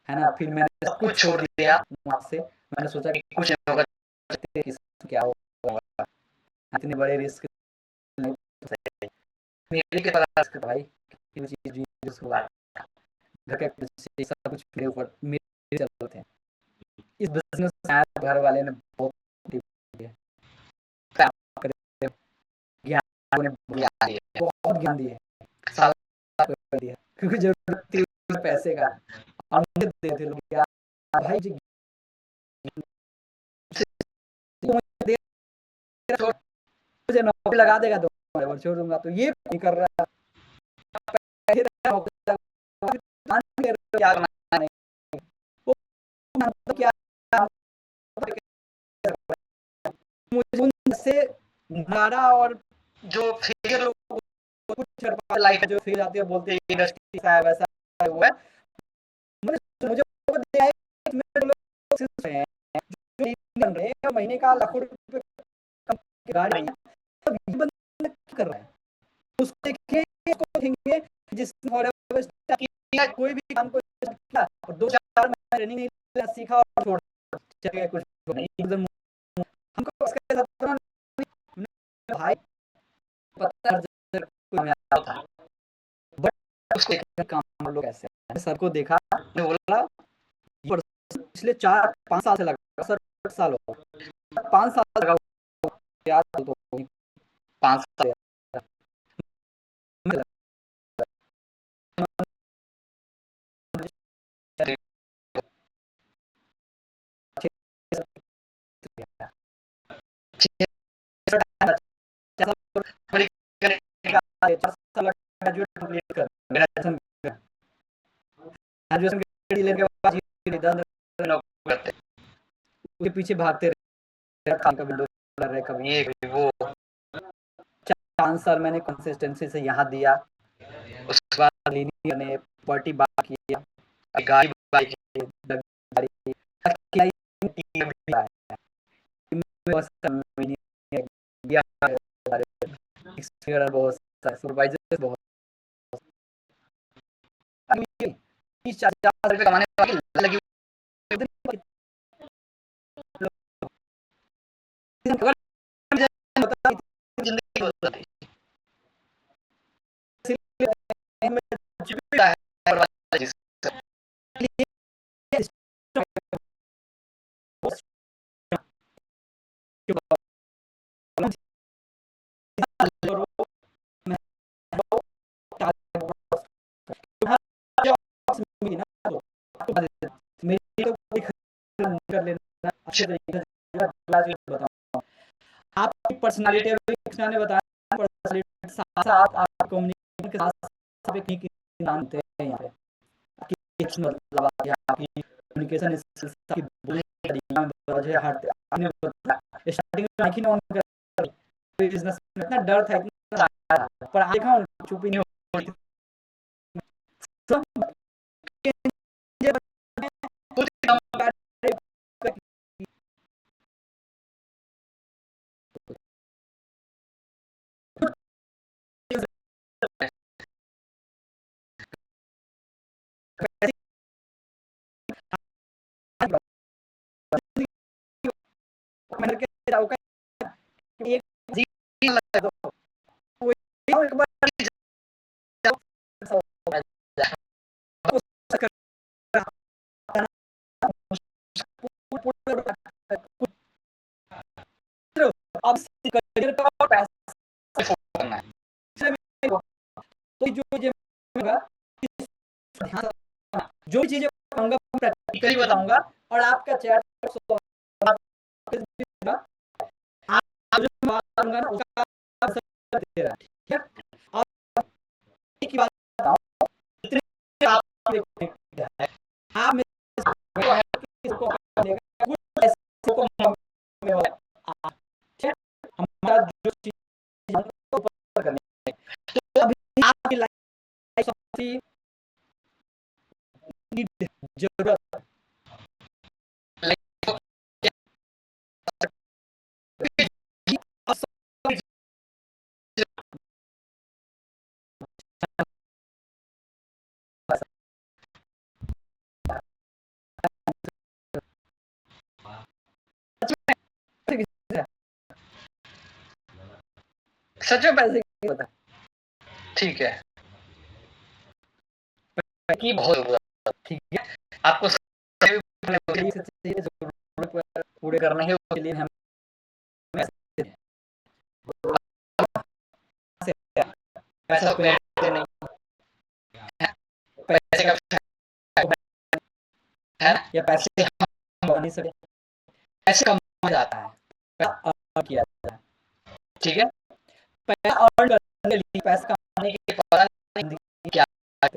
है ना, फिर मैंने सब कुछ छोड़ दिया वहां से, मैंने सोचा कि कुछ नहीं होगा, क्या होगा, इतने बड़े रिस्क मेरे के तरह भाई, ये चीज हुआ, घर के सब कुछ मेरे ऊपर मेरे चलते हैं, इस बिजनेस में घर वाले ने बहुत ज्ञान बहुत ज्ञान दिए, सारा दिया, क्योंकि जरूरत थी पैसे का, और मुझे देते लोग यार भाई जी, मुझे नौकरी लगा देगा तो मैं छोड़ दूंगा, तो ये नहीं कर रहा, क्या मुझे से नारा और जो फेलियर लोग कुछ लाइफ जो फेल आती है बोलते हैं इंडस्ट्री सा है वैसा हुआ है, मुझे महीने का लाखों रुपए गाड़ी बंद कर रहा है, उसको देखेंगे जिसने कोई भी काम को और 2-4 महीने ट्रेनिंग नहीं सीखा और छोड़ चले कुछ नहीं, एकदम हमको भाई पता था, बट उसको काम लोग ऐसे सबको देखा, बोला पिछले 4-5 साल से लगा सर, 8 साल हो 5 साल लगा, यार तो 5 साल 4 साल ग्रेजुएट कंप्लीट कर ग्रेजुएशन ग्रेजुएशन लेने के बाद इधर नौकरी करते, उसके पीछे भागते रहे, कभी डॉलर रहे, कभी ये कभी वो। 5 साल मैंने कंसिस्टेंसी से यहाँ दिया, उसके बाद लीनियर ने पार्टी बात किया, गाड़ी बाई की, गाड़ी टीम भी आया, बहुत सुपरवाइजर बहुत 30-40 रुपए कमाने वाली लगी जिंदगी बदल अच्छे तरीके से बताऊं आपकी पर्सनालिटी ने बताया पर्सनालिटी साथ साथ आप कम्युनिकेशन के साथ साथ एक जानते हैं यहाँ पे आपकी मतलब आपकी कम्युनिकेशन स्किल्स की बोलने का तरीका मुझे हर आपने बताया स्टार्टिंग में आंखें ऑन कर बिजनेस में इतना डर था इतना पर आज देखा चुप ही नहीं हो रही एक बार अब करियर का पैसा करना है तो जो भी चीजें बताऊंगा प्रैक्टिकली बताऊंगा और आपका चैट आप जो बात करूंगा ना उसका ठीक है और एक ही बात बताऊं इतने आप इसको हमारा जो चीज करने तो अभी आपकी लाइफ सबसे जरूरत सच में पैसे की होता ठीक है की बहुत जरूरत ठीक है आपको पूरे करने के लिए हम पैसा नहीं पैसे का है या पैसे हम नहीं सकते पैसे कमाया जाता है पैसा किया जाता है ठीक है पैसा अर्न करने के लिए पैसा कमाने के पता नहीं क्या है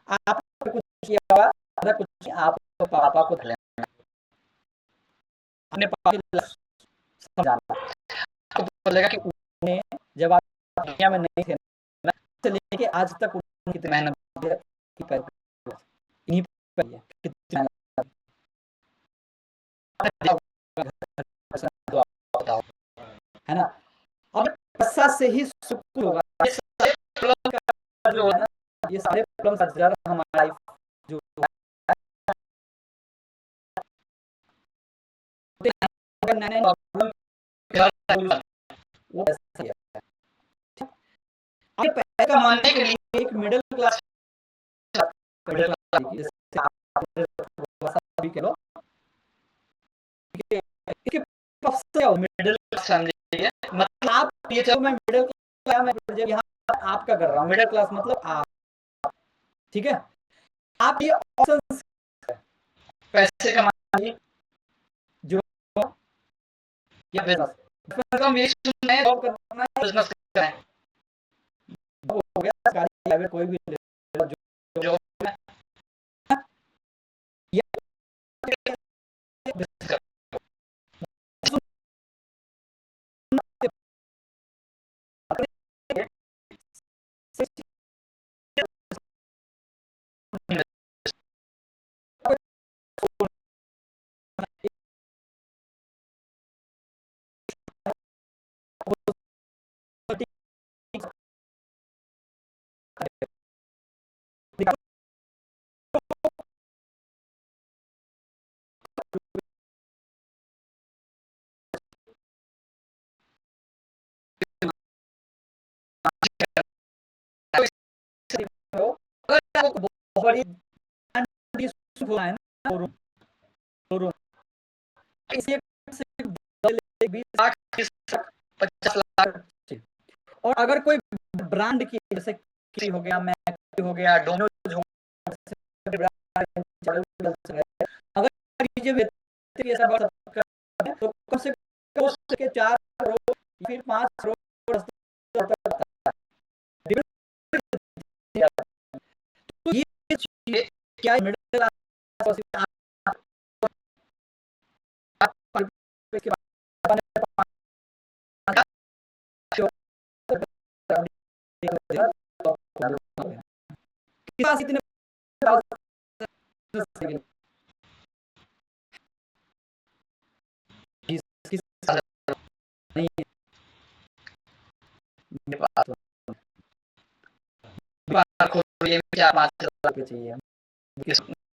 आप कुछ किया हुआ अगर कुछ आप तो पापा को लेना अपने पापा की समझाना आपको बोलेगा कि उन्हें जब आप दुनिया में नहीं थे ना से लेके आज तक उन्होंने कितनी मेहनत की पर इन्हीं पर कितनी मेहनत बताओ है ना अब पैसा से ही सुकून होगा ये सारे प्रॉब्लम का जो है ना ये सारे प्रॉब्लम का जड़ हमारा लाइफ जो वो ऐसा ही है अब पैसा कमाने के लिए एक मिडिल क्लास जैसे आप भी करो इसके मिडिल क्लास समझिए मतलब आप ये चलो मैं मिडिल क्लास में यहाँ आपका कर रहा हूँ मिडिल क्लास मतलब आप ठीक है आप ये ऑप्शंस पैसे कमाइए जो या बिजनेस हम ये सुन रहे हैं जॉब करना है बिजनेस करना है हो गया सरकारी प्राइवेट कोई भी ले लो, जो में ये बहुत बड़ी है ना शोरूम, शोरूम इसी से 20 लाख 50 लाख। और अगर कोई ब्रांड की जैसे की हो गया, मैक हो गया, डोमिनोज हो गया, अगर ऐसा तो कम से कम उसके 4 करोड़ फिर 5 करोड़ तो ये चीज क्या मिडिल क्लास इतने नहीं है मेरे पास ये 4-5 लाख रुपए चाहिए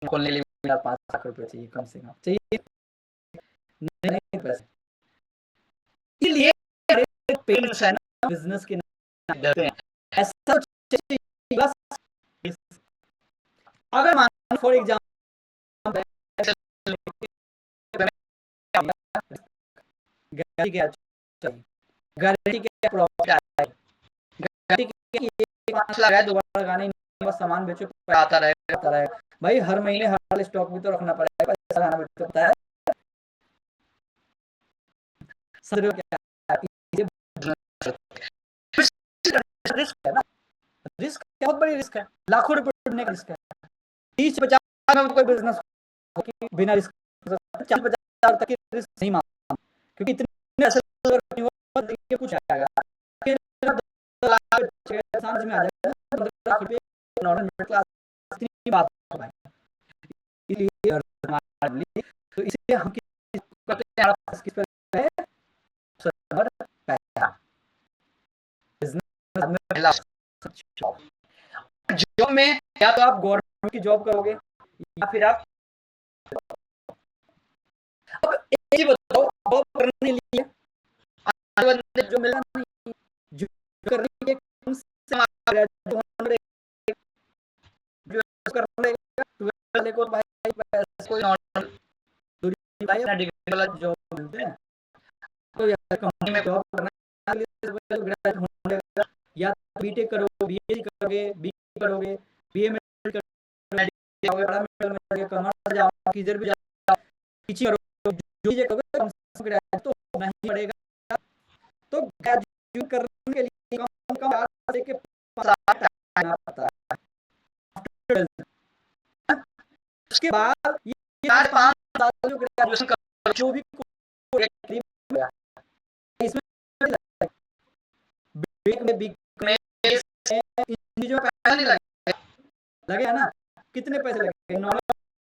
खोलने के लिए, 5 लाख रुपए चाहिए कम से कम चाहिए, नहीं पैसे इसलिए पेरेंट्स है ना बिजनेस के डरते हैं ऐसा बस। अगर मान फॉर एग्जाम्पल गारंटी क्या चाहिए, गारंटी क्या प्रॉफिट आएगा, गारंटी क्या 5 लाख है दोबारा लगाने बस सामान बेचो आता रहेगा भाई, हर महीने हर स्टॉक भी तो रखना पड़ेगा, पैसा लाना भी तो पड़ता है। समझ रहे हो क्या, रिस्क है ना, रिस्क बहुत बड़ी रिस्क है, लाखों रुपए उड़ने का रिस्क है। 30-50 में कोई बिजनेस बिना रिस्क 40-50 तक की रिस्क नहीं मानता क्योंकि इतने देखिए कुछ आएगा समझ में आ जाएगा 15 लाख रुपए नॉर्मल मिडिल क्लास की बात है इसलिए तो इसलिए हम करते हैं किस पर है पैसा बिजनेस जॉब में या तो आप गवर्नमेंट की जॉब करोगे या फिर आप अब एक ही बताओ जॉब करने के लिए जो मिला नहीं जो करने के लिए कम से जो करने को भाई कोई नॉर्मल दूरी भाई अपना डिग्री वाला जॉब मिलते हैं तो या कंपनी में जॉब करना ग्रेजुएट होने का या बीटेक करोगे बीए करोगे बीए करोगे बीए में करोगे बड़ा मेडिकल में जाओगे कॉमर्स जाओ किधर भी जाओ टीचिंग करोगे जो चीजें करोगे कम से कम ग्रेजुएट तो होना ही पड़ेगा। तो ग्रेजुएट करने के लिए कम से कम 4 से 5 आना पड़ता है। उसके बाद ये 4-5 साल जो ग्रेजुएशन कर जो भी इसमें बिग में जो पैसा नहीं लगे ना, कितने पैसे लगे नॉर्मल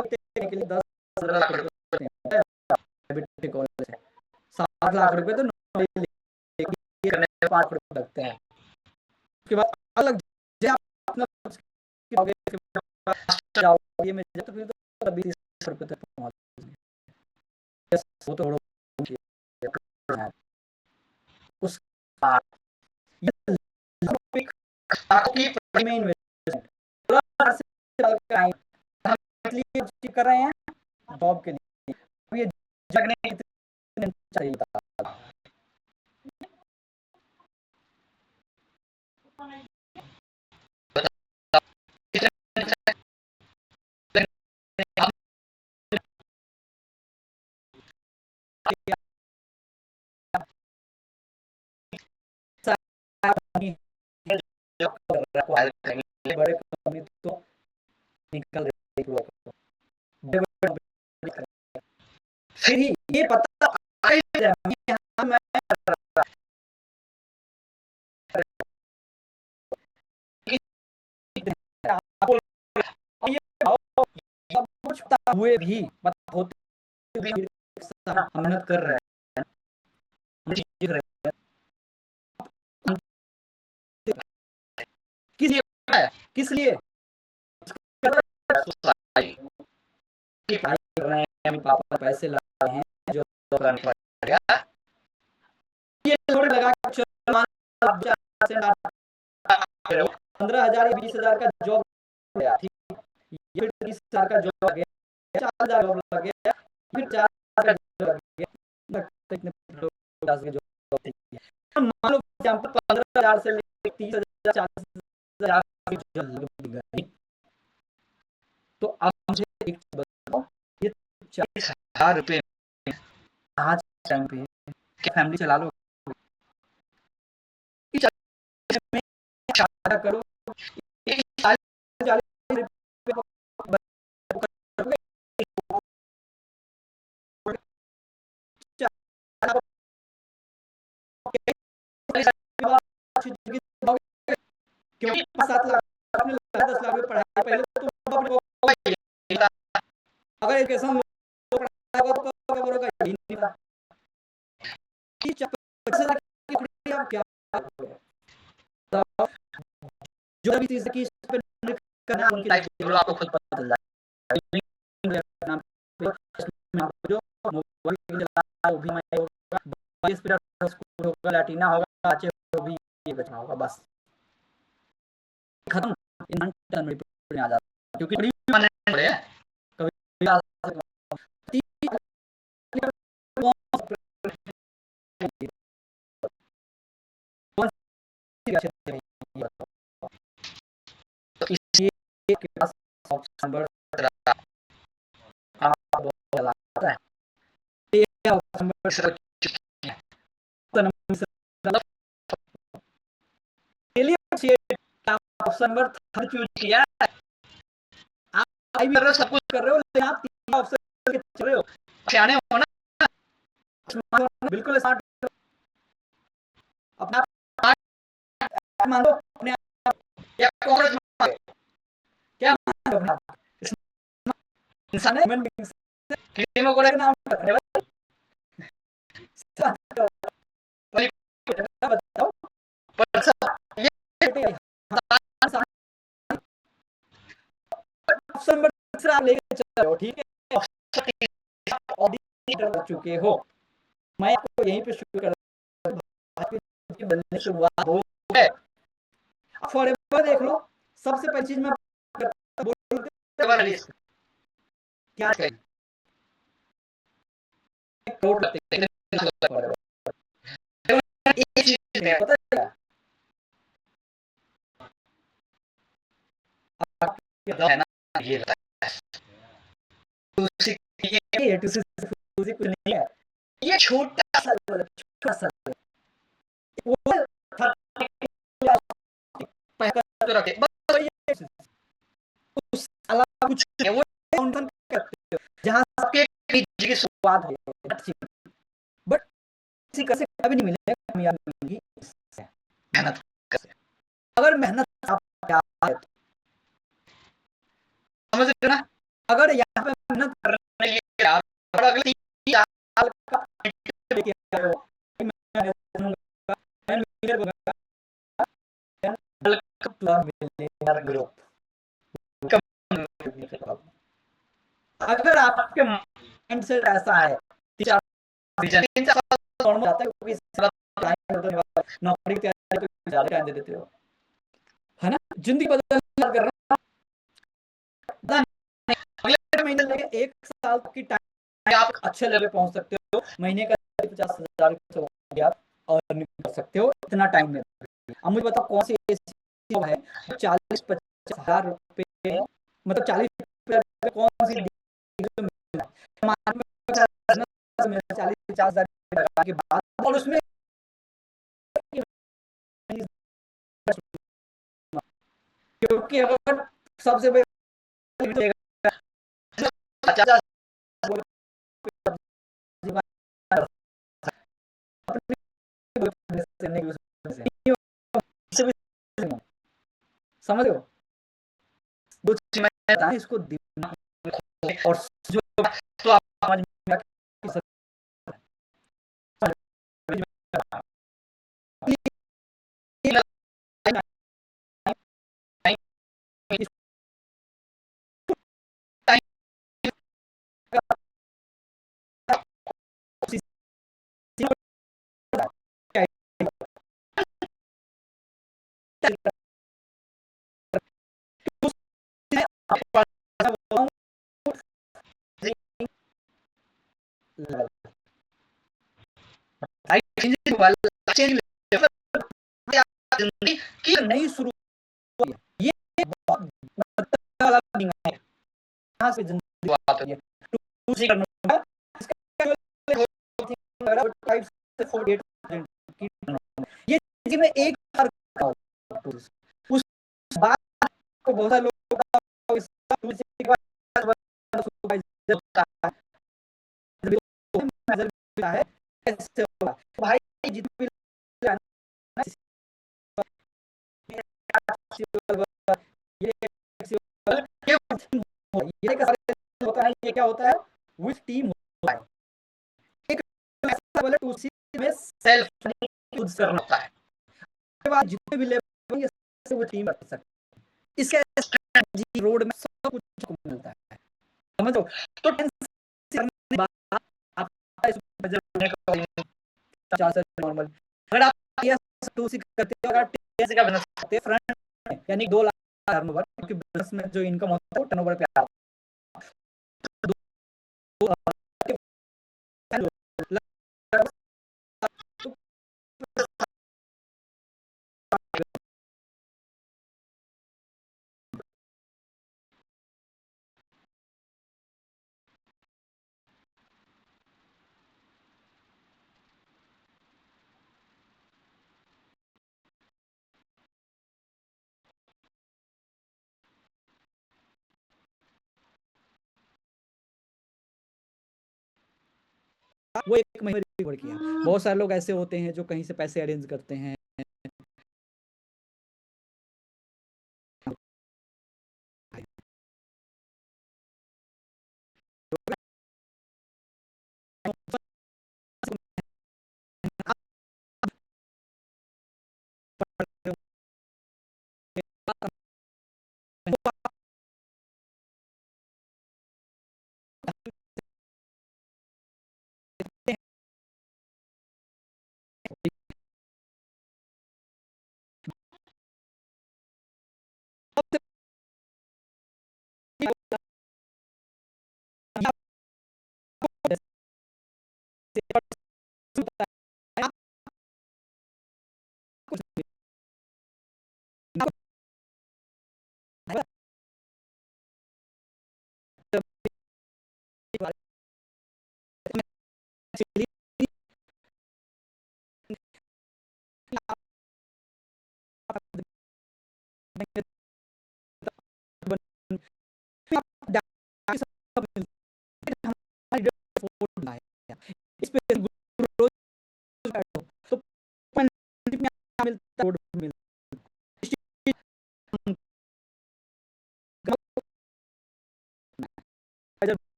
के लिए 10-15 लाख रुपए कॉलेज है 7 लाख रुपए तो करने में 5 रुपए लगते हैं। उसके बाद अलग अपना जाओगे में तो फिर तो 20 रुपए तक पहुंच वो तो उस की में कर रहे हैं जॉब के लिए ये जगने कितने चाहिए जॉब कर रहा है, हायर करेंगे, बड़े कंपनी तो निकल रही है, बड़े-बड़े कंपनी कर रहे हैं। फिर ही ये पता आ ही नहीं रहा है, यहाँ मैं आपको और ये बताओ, सब कुछ पता हुए भी, पता होते भी मेहनत कर रहे हैं, हम सीख रहे हैं, हम किस लिए पता है? किस लिए? सोसाइटी की पढ़ाई कर रहे हैं, मम्मी पापा पैसे लगा रहे हैं, जो करना पड़ेगा। ये थोड़ी लगा के चलो मान लो आप 15,000 या 20,000 का जॉब गया, ठीक है? ये फिर 30,000 का जॉब लग गया, 4,000 जॉब लग गया, फिर 4,000 का जॉब लग गया, कितने लोग 50 की जॉब होती है। मान लो एग्जांपल 15,000 से लेकर 30,000 40,000 की जॉब लग गई, तो अब मुझे एक चीज बताओ, ये 40,000 रुपए आज के टाइम पे क्या फैमिली चला लो? में शादी करो, ये 40,000 रुपए क्योंकि 5-7 लाख आपने लगाया, 10 लाख में पढ़ाई, पहले तो तुम अपने को अगर एजुकेशन पढ़ाया होगा तो कब करोगे, यही नहीं पता कि 50,000 की नौकरी आप क्या करोगे? तो जो भी चीज़ की इस पे निर्भर करना उनकी लाइफ स्टाइल आपको खुद पता चल जाएगा। जो मोबाइल चला वो भी मैं होगा, 22 मिनट स्कूल होगा, लैटिना होगा, आचे वो भी ये बचना होगा, बस खत्म। इन टर्म में आ जाता है क्योंकि बड़ी मानने पड़े कभी आ तो इसलिए के पास ऑप्शन बढ़ रहा आप बहुत चलाता है, ये ऑप्शन बढ़ ऑप्शन नंबर 3 चूज किया है। आप ट्राई भी कर रहे हो, सब कुछ कर रहे हो, लेकिन आप 3 ऑप्शन के चल रहे हो। सियाने हो ना, बिल्कुल स्मार्ट, अपना मान लो अपने आप या कॉमर्स मान लो, क्या मान लो अपने आप इंसान है, ह्यूमन बीइंग से कीमो को नाम रखने वाले बताओ पर सब ये ऑप्शन नंबर 3 लेके चल रहे हो, ठीक है? ऑडिटर हो चुके हो, मैं आपको यहीं पे शुरू कर बनने शुरुआत हो है। फॉरएवर देख लो, सबसे पहली चीज मैं क्या करें, कोड लगते हैं एक चीज में पता है क्या है ना, ये बताया ये कुछ नहीं है, ये छोटा सा वो रखे बस, ये उस अलावा कुछ नहीं, वो काउंटर करते हो जहां आपके चीज की शुरुआत हो, बट किसी कैसे कभी नहीं मिलेगा, कामयाबी मिलेगी मेहनत कैसे, अगर मेहनत आप क्या है समझ रहे ना, अगर यहाँ पे मेहनत करने के लिए और अगले 3 साल का लेके आए हो, मैं ग्रुप, अगर आपके माइंडसेट ऐसा है 3 साल जाता है क्योंकि नौकरी की तैयारी को ज्यादा टाइम दे देते हो, है ना, जिंदगी बदलने कर रहे हो, अगले महीने लगे 1 साल की टाइम आप अच्छे लेवल पहुंच सकते हो, महीने का 50,000 आप अर्न कर सकते हो इतना टाइम में। अब मुझे बताओ कौन सी ऐसी है 40-50 हजार रुपए, मतलब 40 कौन सी 40-50 हजार के बाद और उसमें क्योंकि अगर सबसे बड़ी चाचा समझ रहे हो, कुछ मैं था इसको दिमाग में खोले और जो तो आप समझ में की नई शुरू ये बहुत अलग नहीं है, यहाँ से जिंदगी बात है दूसरी करना है ये जिंदगी में एक बार उस बात को बहुत सारे लोग है कैसे होगा भाई जितने ये होता है, ये क्या होता है विथ टीम होता है, एक ऐसा वाला टूसी में सेल्फ खुद से करना होता है, उसके बाद जितने भी लेवल ये से वो टीम कर सकते हैं, इसके स्ट्रेटजी रोड में सब कुछ को मिलता है, समझो। तो करने के बाद आप नॉर्मल अगर आप टूसी करते हो, अगर टीएस का बिजनेस करते हैं फ्रंट यानी 2 लाख टर्नओवर, क्योंकि बिजनेस में जो इनकम होता है वो टर्नओवर पे आता है, वो 1 महीने रिकवर किया। बहुत सारे लोग ऐसे होते हैं जो कहीं से पैसे अरेंज करते हैं,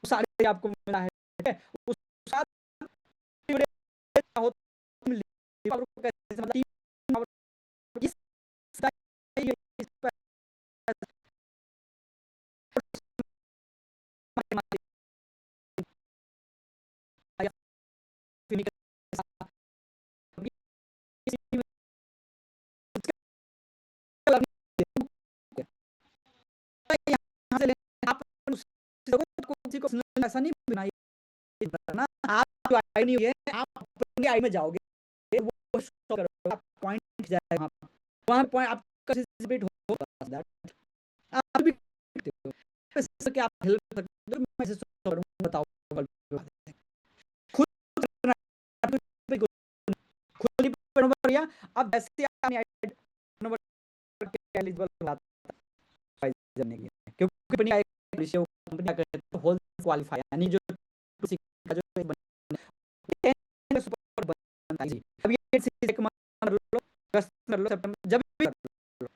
सारे आपको मिला है, उस ऐसा नहीं बनाइए ना, आप जो आई नहीं है आप अपनी आई में जाओगे वो show करो, आप पॉइंट जाएगा वहाँ पॉइंट आपका रिपीट होगा, आप भी करते हो ऐसे कि आप हेल्प कर सकते हो, मैं ऐसे करूँगा, बताओ खुद करना, खुद नहीं बढ़िया। अब जैसे आपने एलिजिबल करने के लिए, क्योंकि कंपनी का एक विषय कंपनी का कहते हैं होल क्वालिफाई, यानी जो का जो सुपर बनता है। अब ये एक मंथ कर लो, अगस्त कर लो, सितंबर जब भी कर लो,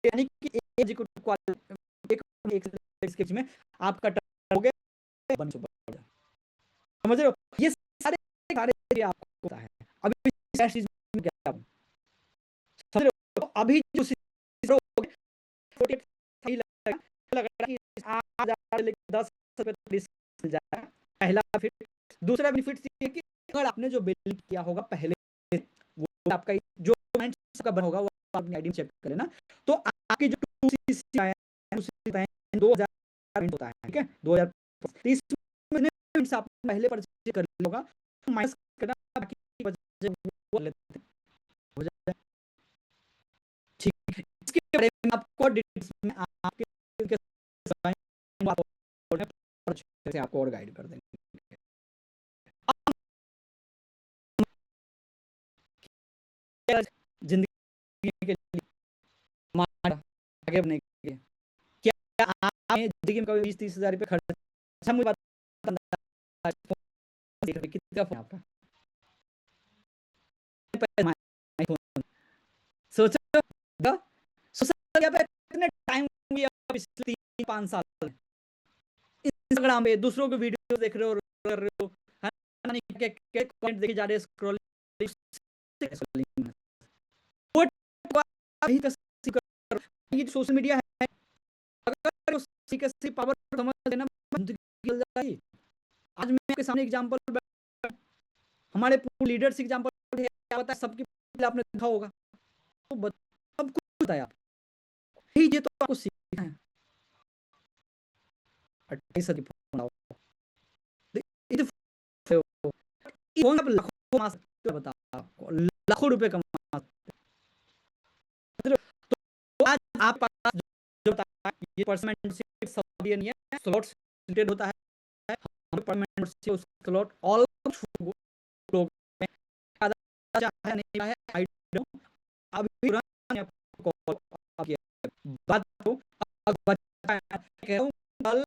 यानी कि एग्जीक्यूटिव क्वालिफाई एक स्केच में आपका टर्न हो गया बन सुपर, समझ रहे हो? ये सारे सारे आपको पता है। अभी इस चीज में क्या समझ रहे हो? अभी जो 48 सही लग रहा है कि आज लेकिन 10 रुपए डिस्काउंट मिल जाए, पहला फिर दूसरा बेनिफिट ये है कि अगर आपने जो बिल किया होगा पहले, वो आपका जो का बना होगा वो अपनी आईडी चेक करें ना, तो आपके जो 2CC आया है 2000 होता है, ठीक है, 2030 में आप पहले परचेज कर होगा, माइनस करना बाकी बचे वो लेते हो जाए, ठीक है। इसके बारे में आपको डिटेल्स में आपके आपको और गाइड कर देंगे। जिंदगी के लिए आगे बढ़ने के लिए क्या आपने जिंदगी में कभी 20-30 हजार रुपये खर्च, अच्छा मुझे कितना फोन आपका, सोचो सोशल मीडिया पे कितने टाइम पिछले 3-5 साल इंस्टाग्राम पे दूसरों के वीडियो देख रहे हो, कर रहे हो, है ना, नहीं क्या कमेंट देखे जा रहे, स्क्रॉलिंग ये सोशल मीडिया है, अगर उसी का सिर्फ पावर समझ लेना जिंदगी चल जाएगी। आज मैं आपके सामने एग्जांपल, हमारे पूरे लीडर्स एग्जांपल है, क्या होता है सबके आपने देखा होगा, तो सब कुछ बताया ये तो आपको सीखना है। 28 लाखों कमा सकते हो, बताओ आपको लाखों रुपए कमा सकते हो। तो आज आप पास जो बताया ये पर्सनल सब ये नहीं है, स्लॉट्स लिमिटेड होता है, हमें पर्सनल उस स्लॉट ऑल लोग में चाहे नहीं है, आई डोंट अभी आपको कॉल बात करो, अब कह रहा हूं कल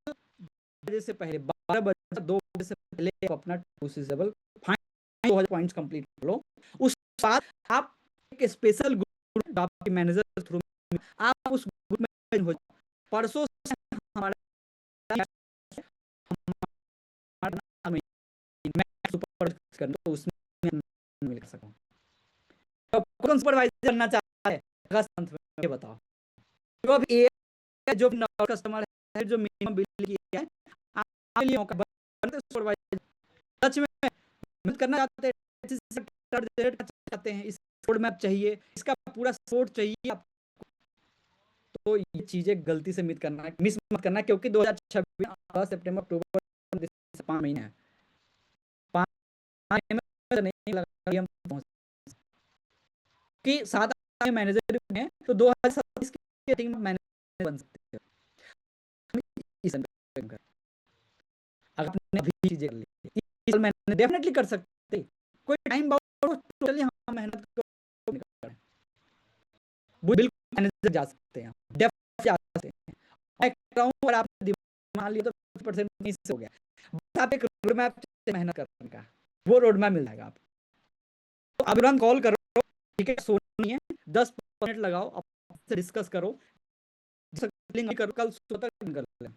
बजे से पहले 12 बजे 2 बजे से पहले आप अपना 2000 पॉइंट्स कंप्लीट कर लो। उस बाद आप एक स्पेशल ग्रुप आपके मैनेजर थ्रू आप उस ग्रुप में हो जाओ। परसों से हमारा तो उसमें मिल सकता हूँ, तो कौन सुपरवाइजर करना चाहता है अगस्त मंथ में बताओ। तो अब ये जो कस्टमर है जो मिनिमम बिल किया है आपके लिए मौका बनते सुपरवाइजर सच में मदद करना चाहते हैं, इस रोड मैप चाहिए, इसका पूरा सपोर्ट चाहिए आपको, तो ये चीजें गलती से मिस मत करना, क्योंकि 2026 अगस्त सितंबर अक्टूबर 5 महीने हैं, 5 महीने में नहीं लगा हम कि 7 मैनेजर हैं, तो 2027 की टीम मैनेजर बन सकते हैं। अगर आपने अभी चीजें कर ली इस मैंने डेफिनेटली कर सकते, कोई टाइम बाउंड टोटली हम मेहनत करें बिल्कुल मैनेजर जा सकते हैं, डेफिनेटली जा सकते हैं। मैं कह रहा हूं, और आपने दिमाग मान लिया तो 50% नहीं से हो गया, बस आप एक रोड मैप से मेहनत करने का, वो रोड मैप मिल जाएगा आपको। तो अभी कॉल करो, ठीक है, सोनी है 10 मिनट लगाओ, आपसे डिस्कस करो, करो कल सुबह तक कर लें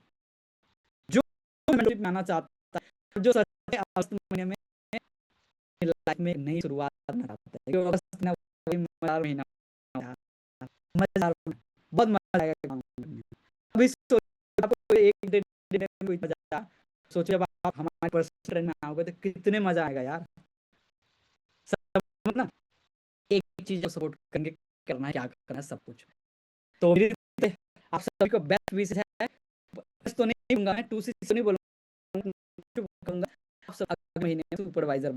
जो में आना चाहता है, जो अगस्त महीने में लाइफ में नई शुरुआत करना चाहता है, क्योंकि अगस्त मजेदार महीना मजेदार बहुत मजा आएगा। अभी आपको एक दिन में मजा, सोचिए आप हमारे पर्सनल ट्रेन में आओगे तो कितने मजा आएगा यार, सब ना एक चीज सपोर्ट करके करना है, क्या करना है सब कुछ। तो आप सभी को बेस्ट विशेस है, तो नहीं दूंगा मैं 2CC नहीं बोलूंगा, आप सब अगले महीने सुपरवाइजर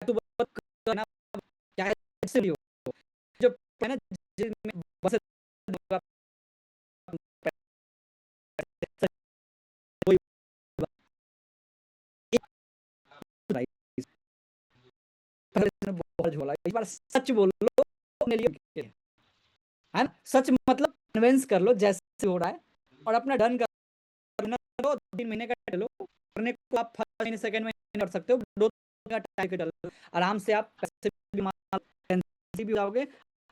टू बर्थ करना चाहे जैसे भी हो, जो है ना जिसमें बस कोई बहुत झोला, एक बार सच बोल लो अपने लिए, है ना, सच मतलब कन्विंस कर लो जैसे हो रहा है और अपना डन करना दो 3 महीने का लो, करने को आप फर्स्ट महीने सेकंड महीने कर सकते हो, 2 का टाइम के लो, आराम से आप पैसे भी भी जाओगे,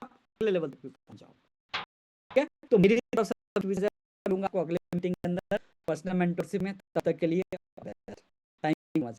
अगले लेवल तक पहुंच जाओगे। ठीक है, तो मेरी तरफ से लूंगा आपको अगले मीटिंग के अंदर पर्सनल मेंटरशिप में, तब तक के लिए थैंक यू मच।